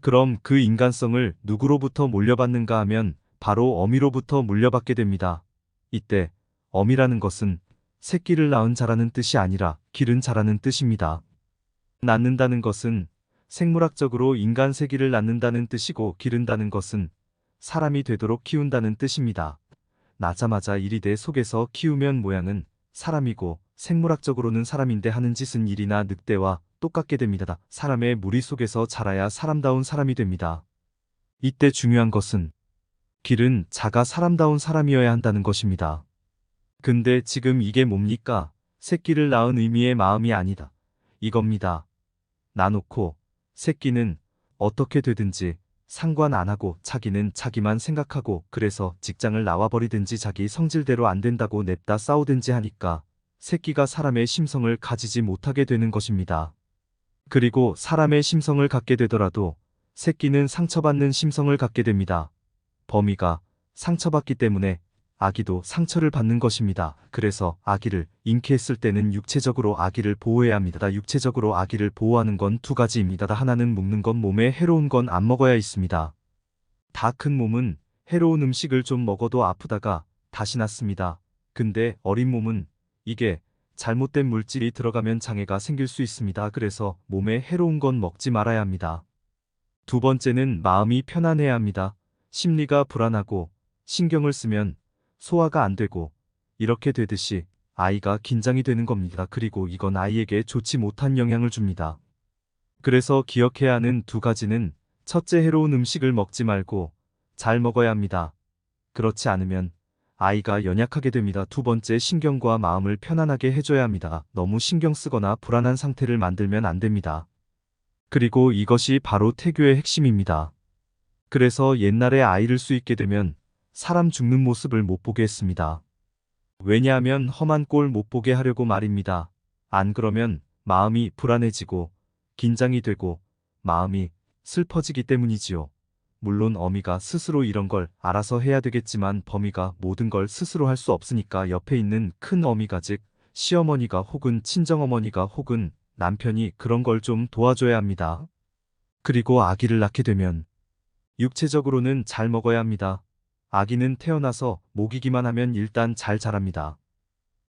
Speaker 1: 그럼 그 인간성을 누구로부터 물려받는가 하면 바로 어미로부터 물려받게 됩니다. 이때 어미라는 것은 새끼를 낳은 자라는 뜻이 아니라 기른 자라는 뜻입니다. 낳는다는 것은 생물학적으로 인간 새끼를 낳는다는 뜻이고 기른다는 것은 사람이 되도록 키운다는 뜻입니다. 낳자마자 이리대 속에서 키우면 모양은 사람이고 생물학적으로는 사람인데 하는 짓은 일이나 늑대와 똑같게 됩니다. 사람의 무리 속에서 자라야 사람다운 사람이 됩니다. 이때 중요한 것은 길은 자가 사람다운 사람이어야 한다는 것입니다. 근데 지금 이게 뭡니까? 새끼를 낳은 의미의 마음이 아니다. 이겁니다. 나놓고 새끼는 어떻게 되든지 상관 안 하고 자기는 자기만 생각하고 그래서 직장을 나와버리든지 자기 성질대로 안 된다고 냅다 싸우든지 하니까 새끼가 사람의 심성을 가지지 못하게 되는 것입니다. 그리고 사람의 심성을 갖게 되더라도 새끼는 상처받는 심성을 갖게 됩니다. 범이가 상처받기 때문에 아기도 상처를 받는 것입니다. 그래서 아기를 잉태했을 때는 육체적으로 아기를 보호해야 합니다. 육체적으로 아기를 보호하는 건 두 가지입니다. 하나는 먹는 건 몸에 해로운 건 안 먹어야 있습니다. 다 큰 몸은 해로운 음식을 좀 먹어도 아프다가 다시 낫습니다. 근데 어린 몸은 이게 잘못된 물질이 들어가면 장애가 생길 수 있습니다. 그래서 몸에 해로운 건 먹지 말아야 합니다. 두 번째는 마음이 편안해야 합니다. 심리가 불안하고 신경을 쓰면 소화가 안 되고 이렇게 되듯이 아이가 긴장이 되는 겁니다. 그리고 이건 아이에게 좋지 못한 영향을 줍니다. 그래서 기억해야 하는 두 가지는 첫째, 해로운 음식을 먹지 말고 잘 먹어야 합니다. 그렇지 않으면 아이가 연약하게 됩니다. 두 번째, 신경과 마음을 편안하게 해줘야 합니다. 너무 신경 쓰거나 불안한 상태를 만들면 안 됩니다. 그리고 이것이 바로 태교의 핵심입니다. 그래서 옛날에 아이를 수 있게 되면 사람 죽는 모습을 못 보게 했습니다. 왜냐하면 험한 꼴 못 보게 하려고 말입니다. 안 그러면 마음이 불안해지고 긴장이 되고 마음이 슬퍼지기 때문이지요. 물론 어미가 스스로 이런 걸 알아서 해야 되겠지만 범이가 모든 걸 스스로 할 수 없으니까 옆에 있는 큰 어미가 즉 시어머니가 혹은 친정어머니가 혹은 남편이 그런 걸 좀 도와줘야 합니다. 그리고 아기를 낳게 되면 육체적으로는 잘 먹어야 합니다. 아기는 태어나서 먹이기만 하면 일단 잘 자랍니다.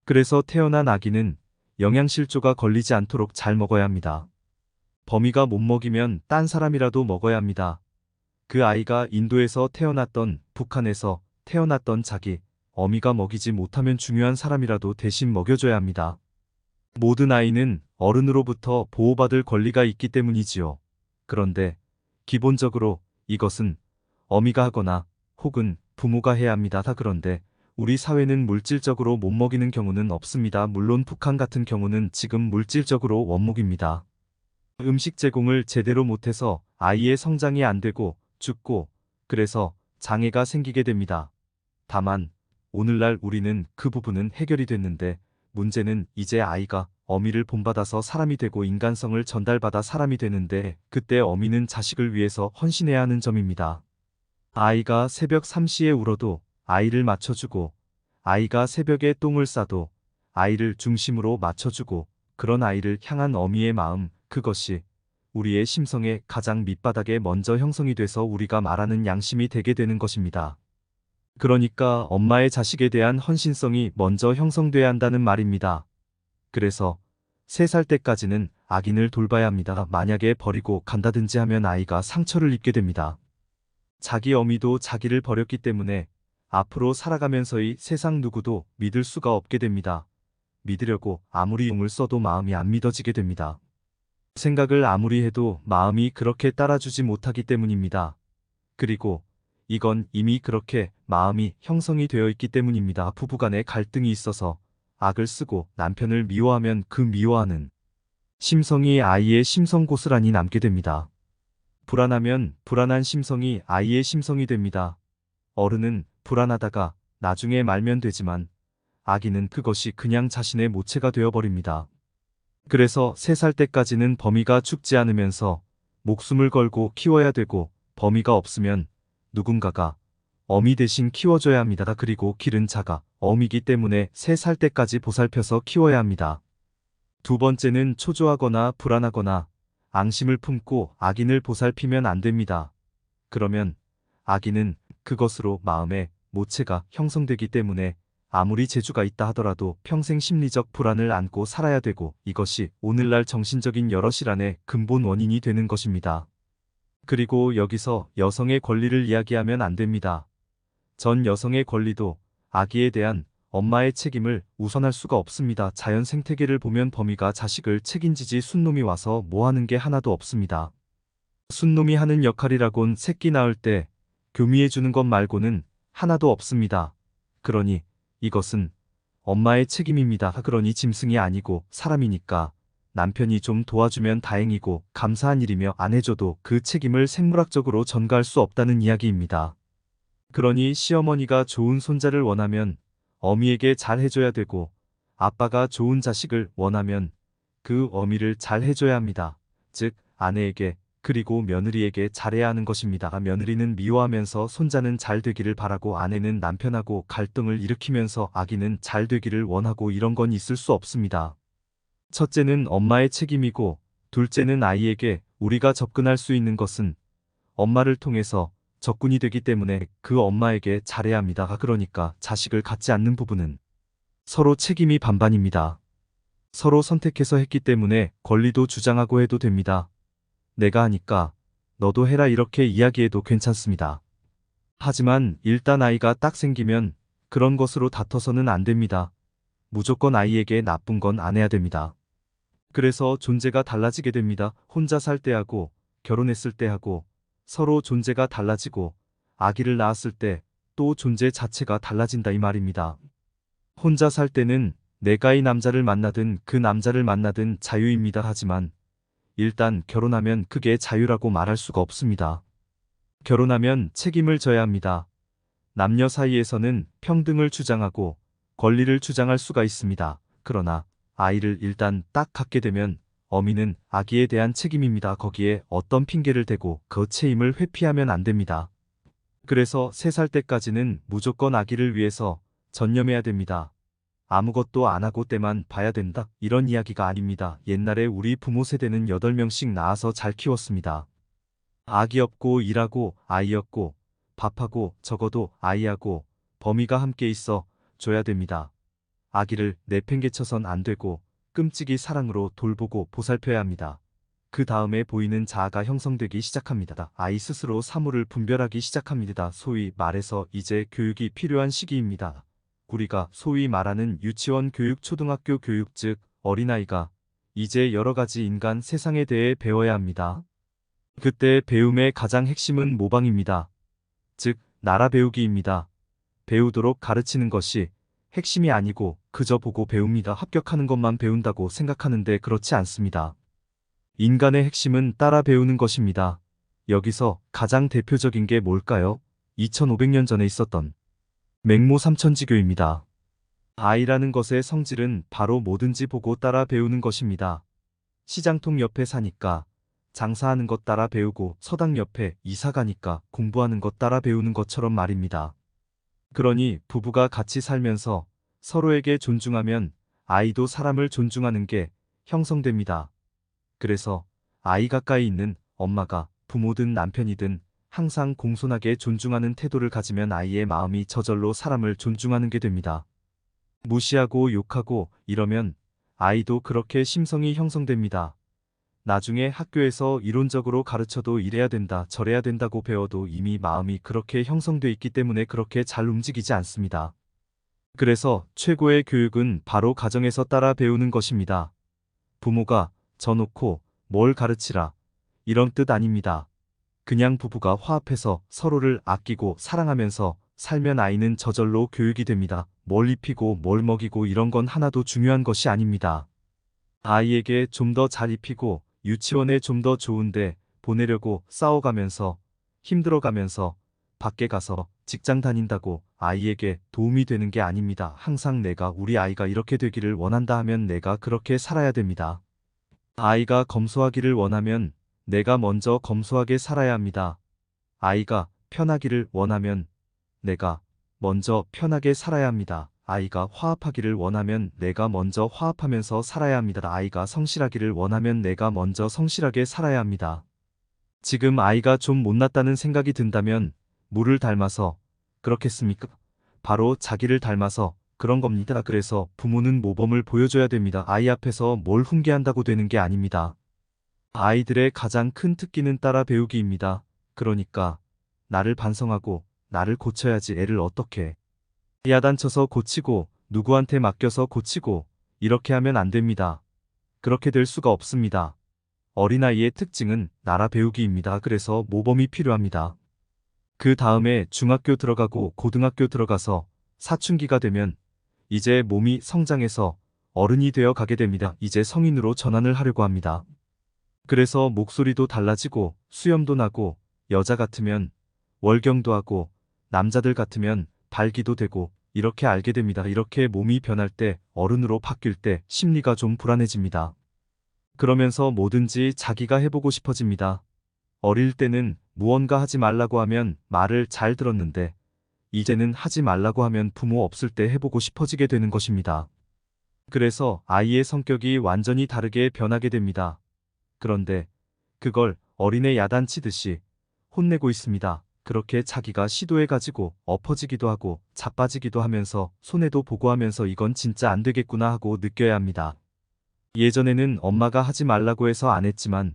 Speaker 1: 그래서 태어난 아기는 영양실조가 걸리지 않도록 잘 먹어야 합니다. 범이가 못 먹이면 딴 사람이라도 먹어야 합니다. 그 아이가 인도에서 태어났던 북한에서 태어났던 자기 어미가 먹이지 못하면 중요한 사람이라도 대신 먹여줘야 합니다. 모든 아이는 어른으로부터 보호받을 권리가 있기 때문이지요. 그런데 기본적으로 이것은 어미가 하거나 혹은 부모가 해야 합니다. 그런데 우리 사회는 물질적으로 못 먹이는 경우는 없습니다. 물론 북한 같은 경우는 지금 물질적으로 원목입니다. 음식 제공을 제대로 못해서 아이의 성장이 안 되고 죽고 그래서 장애가 생기게 됩니다. 다만 오늘날 우리는 그 부분은 해결이 됐는데 문제는 이제 아이가 어미를 본받아서 사람이 되고 인간성을 전달받아 사람이 되는데 그때 어미는 자식을 위해서 헌신해야 하는 점입니다. 아이가 새벽 3시에 울어도 아이를 맞춰주고 아이가 새벽에 똥을 싸도 아이를 중심으로 맞춰주고 그런 아이를 향한 어미의 마음 그것이 우리의 심성의 가장 밑바닥에 먼저 형성이 돼서 우리가 말하는 양심이 되게 되는 것입니다. 그러니까 엄마의 자식에 대한 헌신성이 먼저 형성돼야 한다는 말입니다. 그래서 3살 때까지는 아기를 돌봐야 합니다. 만약에 버리고 간다든지 하면 아이가 상처를 입게 됩니다. 자기 어미도 자기를 버렸기 때문에 앞으로 살아가면서의 세상 누구도 믿을 수가 없게 됩니다. 믿으려고 아무리 용을 써도 마음이 안 믿어지게 됩니다. 생각을 아무리 해도 마음이 그렇게 따라주지 못하기 때문입니다. 그리고 이건 이미 그렇게 마음이 형성이 되어 있기 때문입니다. 부부간에 갈등이 있어서 악을 쓰고 남편을 미워하면 그 미워하는 심성이 아이의 심성 고스란히 남게 됩니다. 불안하면 불안한 심성이 아이의 심성이 됩니다. 어른은 불안하다가 나중에 말면 되지만 아기는 그것이 그냥 자신의 모체가 되어버립니다. 그래서 3살 때까지는 범이가 죽지 않으면서 목숨을 걸고 키워야 되고 범이가 없으면 누군가가 어미 대신 키워줘야 합니다. 그리고 길은 자가 어미기 때문에 3살 때까지 보살펴서 키워야 합니다. 두 번째는 초조하거나 불안하거나 앙심을 품고 아기를 보살피면 안 됩니다. 그러면 아기는 그것으로 마음의 모체가 형성되기 때문에 아무리 재주가 있다 하더라도 평생 심리적 불안을 안고 살아야 되고 이것이 오늘날 정신적인 여러 질환의 근본 원인이 되는 것입니다. 그리고 여기서 여성의 권리를 이야기하면 안 됩니다. 전 여성의 권리도 아기에 대한 엄마의 책임을 우선할 수가 없습니다. 자연 생태계를 보면 범이가 자식을 책임지지 순놈이 와서 뭐 하는 게 하나도 없습니다. 순놈이 하는 역할이라곤 새끼 낳을 때 교미해 주는 것 말고는 하나도 없습니다. 그러니 이것은 엄마의 책임입니다. 그러니 짐승이 아니고 사람이니까 남편이 좀 도와주면 다행이고 감사한 일이며 안 해줘도 그 책임을 생물학적으로 전가할 수 없다는 이야기입니다. 그러니 시어머니가 좋은 손자를 원하면 어미에게 잘 해줘야 되고 아빠가 좋은 자식을 원하면 그 어미를 잘 해줘야 합니다. 즉 아내에게 그리고 며느리에게 잘해야 하는 것입니다. 며느리는 미워하면서 손자는 잘 되기를 바라고 아내는 남편하고 갈등을 일으키면서 아기는 잘 되기를 원하고 이런 건 있을 수 없습니다. 첫째는 엄마의 책임이고 둘째는 아이에게 우리가 접근할 수 있는 것은 엄마를 통해서 접근이 되기 때문에 그 엄마에게 잘해야 합니다. 그러니까 자식을 갖지 않는 부부는 서로 책임이 반반입니다. 서로 선택해서 했기 때문에 권리도 주장하고 해도 됩니다. 내가 하니까 너도 해라 이렇게 이야기해도 괜찮습니다. 하지만 일단 아이가 딱 생기면 그런 것으로 다퉈서는 안 됩니다. 무조건 아이에게 나쁜 건 안 해야 됩니다. 그래서 존재가 달라지게 됩니다. 혼자 살 때하고 결혼했을 때하고 서로 존재가 달라지고 아기를 낳았을 때 또 존재 자체가 달라진다 이 말입니다. 혼자 살 때는 내가 이 남자를 만나든 그 남자를 만나든 자유입니다. 하지만 일단 결혼하면 그게 자유라고 말할 수가 없습니다. 결혼하면 책임을 져야 합니다. 남녀 사이에서는 평등을 주장하고 권리를 주장할 수가 있습니다. 그러나 아이를 일단 딱 갖게 되면 어미는 아기에 대한 책임입니다. 거기에 어떤 핑계를 대고 그 책임을 회피하면 안 됩니다. 그래서 3살 때까지는 무조건 아기를 위해서 전념해야 됩니다. 아무것도 안 하고 때만 봐야 된다. 이런 이야기가 아닙니다. 옛날에 우리 부모 세대는 8명씩 낳아서 잘 키웠습니다. 아기 없고 일하고 아이 없고 밥하고 적어도 아이하고 범이가 함께 있어 줘야 됩니다. 아기를 내팽개쳐선 안 되고 끔찍이 사랑으로 돌보고 보살펴야 합니다. 그 다음에 보이는 자아가 형성되기 시작합니다. 아이 스스로 사물을 분별하기 시작합니다. 소위 말해서 이제 교육이 필요한 시기입니다. 우리가 소위 말하는 유치원 교육, 초등학교 교육, 즉 어린아이가 이제 여러 가지 인간 세상에 대해 배워야 합니다. 그때 배움의 가장 핵심은 모방입니다. 즉 나라 배우기입니다. 배우도록 가르치는 것이 핵심이 아니고 그저 보고 배웁니다. 합격하는 것만 배운다고 생각하는데 그렇지 않습니다. 인간의 핵심은 따라 배우는 것입니다. 여기서 가장 대표적인 게 뭘까요? 2500년 전에 있었던 맹모 삼천지교입니다. 아이라는 것의 성질은 바로 뭐든지 보고 따라 배우는 것입니다. 시장통 옆에 사니까 장사하는 것 따라 배우고 서당 옆에 이사 가니까 공부하는 것 따라 배우는 것처럼 말입니다. 그러니 부부가 같이 살면서 서로에게 존중하면 아이도 사람을 존중하는 게 형성됩니다. 그래서 아이 가까이 있는 엄마가 부모든 남편이든 항상 공손하게 존중하는 태도를 가지면 아이의 마음이 저절로 사람을 존중하는 게 됩니다. 무시하고 욕하고 이러면 아이도 그렇게 심성이 형성됩니다. 나중에 학교에서 이론적으로 가르쳐도 이래야 된다, 저래야 된다고 배워도 이미 마음이 그렇게 형성돼 있기 때문에 그렇게 잘 움직이지 않습니다. 그래서 최고의 교육은 바로 가정에서 따라 배우는 것입니다. 부모가 져놓고 뭘 가르치라 이런 뜻 아닙니다. 그냥 부부가 화합해서 서로를 아끼고 사랑하면서 살면 아이는 저절로 교육이 됩니다. 뭘 입히고 뭘 먹이고 이런 건 하나도 중요한 것이 아닙니다. 아이에게 좀 더 잘 입히고 유치원에 좀 더 좋은데 보내려고 싸워가면서 힘들어가면서 밖에 가서 직장 다닌다고 아이에게 도움이 되는 게 아닙니다. 항상 내가 우리 아이가 이렇게 되기를 원한다 하면 내가 그렇게 살아야 됩니다. 아이가 검소하기를 원하면 내가 먼저 검소하게 살아야 합니다. 아이가 편하기를 원하면 내가 먼저 편하게 살아야 합니다. 아이가 화합하기를 원하면 내가 먼저 화합하면서 살아야 합니다. 아이가 성실하기를 원하면 내가 먼저 성실하게 살아야 합니다. 지금 아이가 좀 못났다는 생각이 든다면 물을 닮아서 그렇겠습니까? 바로 자기를 닮아서 그런 겁니다. 그래서 부모는 모범을 보여줘야 됩니다. 아이 앞에서 뭘 훈계한다고 되는 게 아닙니다. 아이들의 가장 큰 특기는 따라 배우기입니다. 그러니까 나를 반성하고 나를 고쳐야지 애를 어떻게 야단쳐서 고치고 누구한테 맡겨서 고치고 이렇게 하면 안 됩니다. 그렇게 될 수가 없습니다. 어린아이의 특징은 나라 배우기입니다. 그래서 모범이 필요합니다. 그 다음에 중학교 들어가고 고등학교 들어가서 사춘기가 되면 이제 몸이 성장해서 어른이 되어 가게 됩니다. 이제 성인으로 전환을 하려고 합니다. 그래서 목소리도 달라지고 수염도 나고 여자 같으면 월경도 하고 남자들 같으면 발기도 되고 이렇게 알게 됩니다. 이렇게 몸이 변할 때 어른으로 바뀔 때 심리가 좀 불안해집니다. 그러면서 뭐든지 자기가 해보고 싶어집니다. 어릴 때는 무언가 하지 말라고 하면 말을 잘 들었는데 이제는 하지 말라고 하면 부모 없을 때 해보고 싶어지게 되는 것입니다. 그래서 아이의 성격이 완전히 다르게 변하게 됩니다. 그런데 그걸 어린애 야단치듯이 혼내고 있습니다. 그렇게 자기가 시도해가지고 엎어지기도 하고 자빠지기도 하면서 손해도 보고 하면서 이건 진짜 안 되겠구나 하고 느껴야 합니다. 예전에는 엄마가 하지 말라고 해서 안 했지만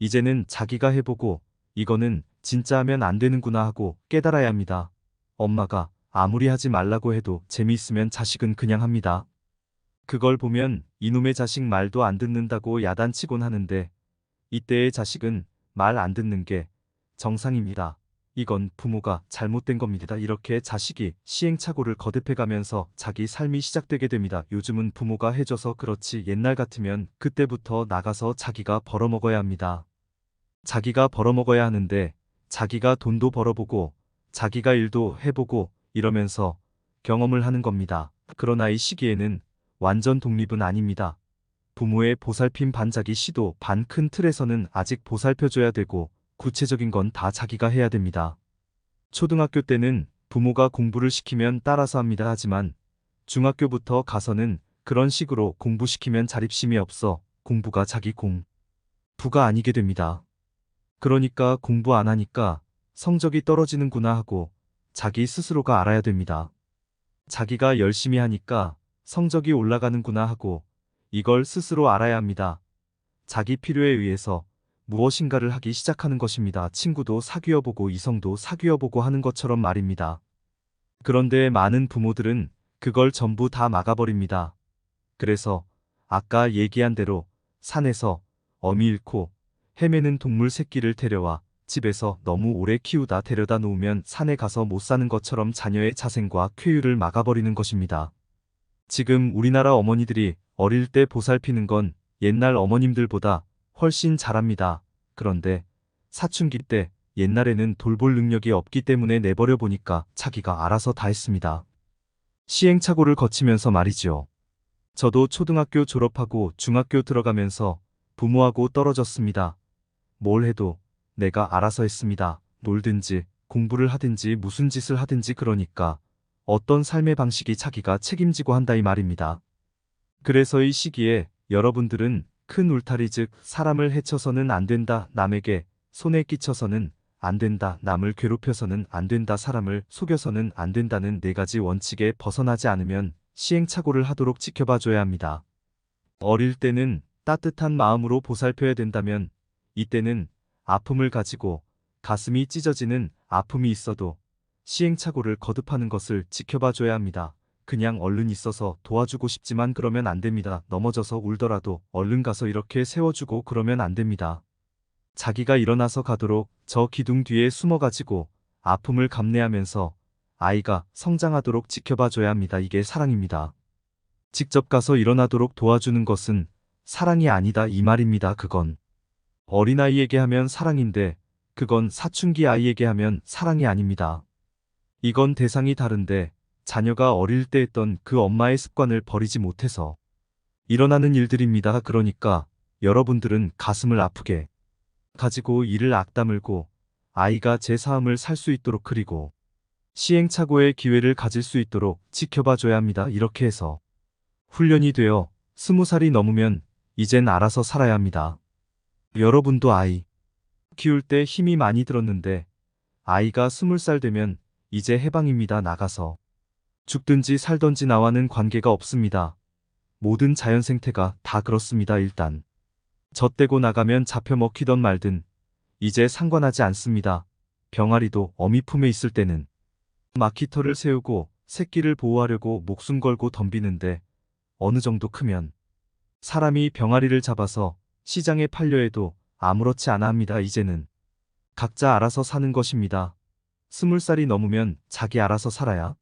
Speaker 1: 이제는 자기가 해보고 이거는 진짜 하면 안 되는구나 하고 깨달아야 합니다. 엄마가 아무리 하지 말라고 해도 재미있으면 자식은 그냥 합니다. 그걸 보면 이놈의 자식 말도 안 듣는다고 야단치곤 하는데 이때의 자식은 말 안 듣는 게 정상입니다. 이건 부모가 잘못된 겁니다. 이렇게 자식이 시행착오를 거듭해가면서 자기 삶이 시작되게 됩니다. 요즘은 부모가 해줘서 그렇지 옛날 같으면 그때부터 나가서 자기가 벌어먹어야 합니다. 자기가 벌어먹어야 하는데 자기가 돈도 벌어보고 자기가 일도 해보고 이러면서 경험을 하는 겁니다. 그러나 이 시기에는 완전 독립은 아닙니다. 부모의 보살핌 반작이 시도 반 큰 틀에서는 아직 보살펴줘야 되고 구체적인 건 다 자기가 해야 됩니다. 초등학교 때는 부모가 공부를 시키면 따라서 합니다. 하지만 중학교부터 가서는 그런 식으로 공부시키면 자립심이 없어 공부가 자기 공부가 아니게 됩니다. 그러니까 공부 안 하니까 성적이 떨어지는구나 하고 자기 스스로가 알아야 됩니다. 자기가 열심히 하니까 성적이 올라가는구나 하고 이걸 스스로 알아야 합니다. 자기 필요에 의해서 무엇인가를 하기 시작하는 것입니다. 친구도 사귀어보고 이성도 사귀어보고 하는 것처럼 말입니다. 그런데 많은 부모들은 그걸 전부 다 막아버립니다. 그래서 아까 얘기한 대로 산에서 어미 잃고 헤매는 동물 새끼를 데려와 집에서 너무 오래 키우다 데려다 놓으면 산에 가서 못 사는 것처럼 자녀의 자생과 쾌유를 막아버리는 것입니다. 지금 우리나라 어머니들이 어릴 때 보살피는 건 옛날 어머님들보다 훨씬 잘합니다. 그런데 사춘기 때 옛날에는 돌볼 능력이 없기 때문에 내버려 보니까 자기가 알아서 다 했습니다. 시행착오를 거치면서 말이죠. 저도 초등학교 졸업하고 중학교 들어가면서 부모하고 떨어졌습니다. 뭘 해도 내가 알아서 했습니다. 놀든지 공부를 하든지 무슨 짓을 하든지 그러니까 어떤 삶의 방식이 자기가 책임지고 한다 이 말입니다. 그래서 이 시기에 여러분들은 큰 울타리 즉 사람을 해쳐서는 안 된다. 남에게 손에 끼쳐서는 안 된다. 남을 괴롭혀서는 안 된다. 사람을 속여서는 안 된다는 네 가지 원칙에 벗어나지 않으면 시행착오를 하도록 지켜봐 줘야 합니다. 어릴 때는 따뜻한 마음으로 보살펴야 된다면 이때는 아픔을 가지고 가슴이 찢어지는 아픔이 있어도 시행착오를 거듭하는 것을 지켜봐 줘야 합니다. 그냥 얼른 있어서 도와주고 싶지만 그러면 안 됩니다. 넘어져서 울더라도 얼른 가서 이렇게 세워주고 그러면 안 됩니다. 자기가 일어나서 가도록 저 기둥 뒤에 숨어가지고 아픔을 감내하면서 아이가 성장하도록 지켜봐 줘야 합니다. 이게 사랑입니다. 직접 가서 일어나도록 도와주는 것은 사랑이 아니다 이 말입니다. 그건 어린아이에게 하면 사랑인데 그건 사춘기 아이에게 하면 사랑이 아닙니다. 이건 대상이 다른데 자녀가 어릴 때 했던 그 엄마의 습관을 버리지 못해서 일어나는 일들입니다. 그러니까 여러분들은 가슴을 아프게 가지고 이를 악다물고 아이가 제 삶을 살 수 있도록 그리고 시행착오의 기회를 가질 수 있도록 지켜봐 줘야 합니다. 이렇게 해서 훈련이 되어 20살이 넘으면 이젠 알아서 살아야 합니다. 여러분도 아이 키울 때 힘이 많이 들었는데 아이가 20살 되면 이제 해방입니다. 나가서 죽든지 살든지 나와는 관계가 없습니다. 모든 자연 생태가 다 그렇습니다. 일단 젖대고 나가면 잡혀 먹히던 말든 이제 상관하지 않습니다. 병아리도 어미 품에 있을 때는 마키터를 세우고 새끼를 보호하려고 목숨 걸고 덤비는데 어느 정도 크면 사람이 병아리를 잡아서 시장에 팔려 해도 아무렇지 않아 합니다. 이제는 각자 알아서 사는 것입니다. 20살이 넘으면 자기 알아서 살아야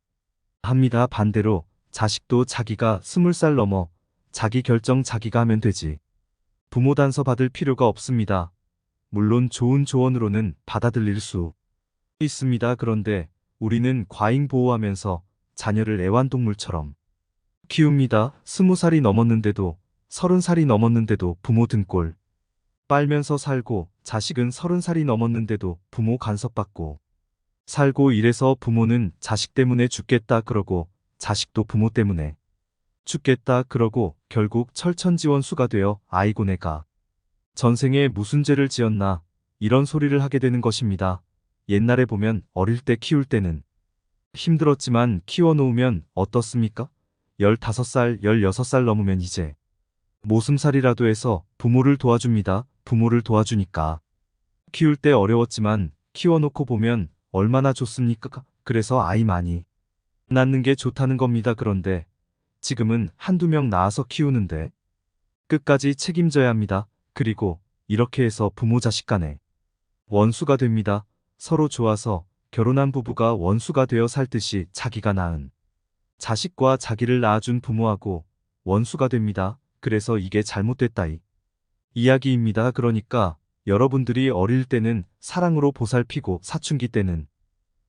Speaker 1: 합니다. 반대로 자식도 자기가 20살 넘어 자기 결정 자기가 하면 되지. 부모 단서 받을 필요가 없습니다. 물론 좋은 조언으로는 받아들일 수 있습니다. 그런데 우리는 과잉 보호하면서 자녀를 애완동물처럼 키웁니다. 20살이 넘었는데도 30살이 넘었는데도 부모 등골 빨면서 살고, 자식은 30살이 넘었는데도 부모 간섭받고 살고, 이래서 부모는 자식 때문에 죽겠다 그러고 자식도 부모 때문에 죽겠다 그러고 결국 철천지원수가 되어 아이고 내가 전생에 무슨 죄를 지었나 이런 소리를 하게 되는 것입니다. 옛날에 보면 어릴 때 키울 때는 힘들었지만 키워놓으면 어떻습니까? 15살, 16살 넘으면 이제 모슴살이라도 해서 부모를 도와줍니다. 부모를 도와주니까 키울 때 어려웠지만 키워놓고 보면 얼마나 좋습니까? 그래서 아이 많이 낳는 게 좋다는 겁니다. 그런데 지금은 한두 명 낳아서 키우는데 끝까지 책임져야 합니다. 그리고 이렇게 해서 부모 자식 간에 원수가 됩니다. 서로 좋아서 결혼한 부부가 원수가 되어 살듯이 자기가 낳은 자식과 자기를 낳아준 부모하고 원수가 됩니다. 그래서 이게 잘못됐다 이 이야기입니다. 그러니까 여러분들이 어릴 때는 사랑으로 보살피고 사춘기 때는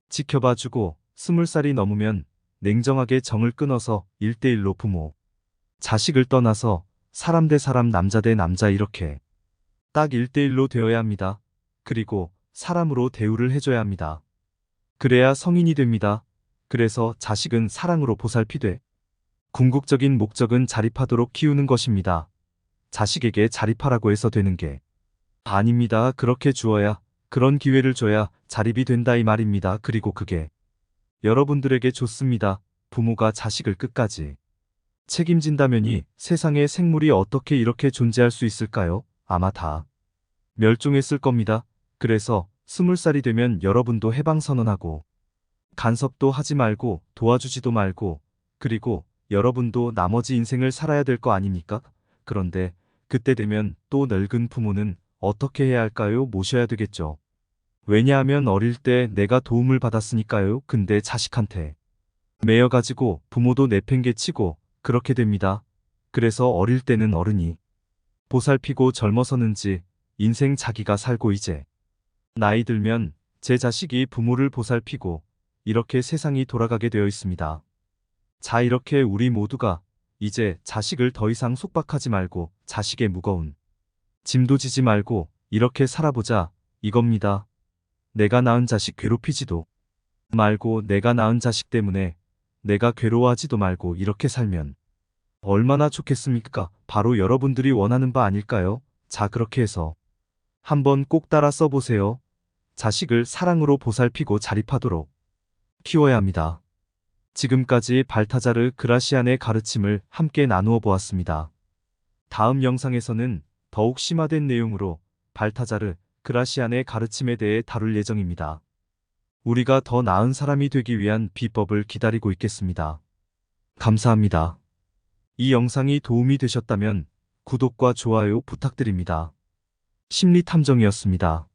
Speaker 1: 지켜봐주고 20살이 넘으면 냉정하게 정을 끊어서 1대1로 부모, 자식을 떠나서 사람 대 사람, 남자 대 남자 이렇게 딱 1대1로 되어야 합니다. 그리고 사람으로 대우를 해줘야 합니다. 그래야 성인이 됩니다. 그래서 자식은 사랑으로 보살피되 궁극적인 목적은 자립하도록 키우는 것입니다. 자식에게 자립하라고 해서 되는 게 아닙니다. 그렇게 주어야, 그런 기회를 줘야 자립이 된다 이 말입니다. 그리고 그게 여러분들에게 좋습니다. 부모가 자식을 끝까지 책임진다면이 세상에 생물이 어떻게 이렇게 존재할 수 있을까요? 아마 다 멸종했을 겁니다. 그래서 20살이 되면 여러분도 해방선언하고 간섭도 하지 말고 도와주지도 말고, 그리고 여러분도 나머지 인생을 살아야 될 거 아닙니까? 그런데 그때 되면 또 늙은 부모는 어떻게 해야 할까요? 모셔야 되겠죠. 왜냐하면 어릴 때 내가 도움을 받았으니까요. 근데 자식한테 매여가지고 부모도 내팽개치고 그렇게 됩니다. 그래서 어릴 때는 어른이 보살피고 젊어서는지 인생 자기가 살고, 이제 나이 들면 제 자식이 부모를 보살피고 이렇게 세상이 돌아가게 되어 있습니다. 자, 이렇게 우리 모두가 이제 자식을 더 이상 속박하지 말고 자식의 무거운 짐도 지지 말고 이렇게 살아보자 이겁니다. 내가 낳은 자식 괴롭히지도 말고 내가 낳은 자식 때문에 내가 괴로워하지도 말고 이렇게 살면 얼마나 좋겠습니까? 바로 여러분들이 원하는 바 아닐까요? 자, 그렇게 해서 한번 꼭 따라 써보세요. 자식을 사랑으로 보살피고 자립하도록 키워야 합니다. 지금까지 발타자르 그라시안의 가르침을 함께 나누어 보았습니다. 다음 영상에서는 더욱 심화된 내용으로 발타자르 그라시안의 가르침에 대해 다룰 예정입니다. 우리가 더 나은 사람이 되기 위한 비법을 기다리고 있겠습니다. 감사합니다. 이 영상이 도움이 되셨다면 구독과 좋아요 부탁드립니다. 심리탐정이었습니다.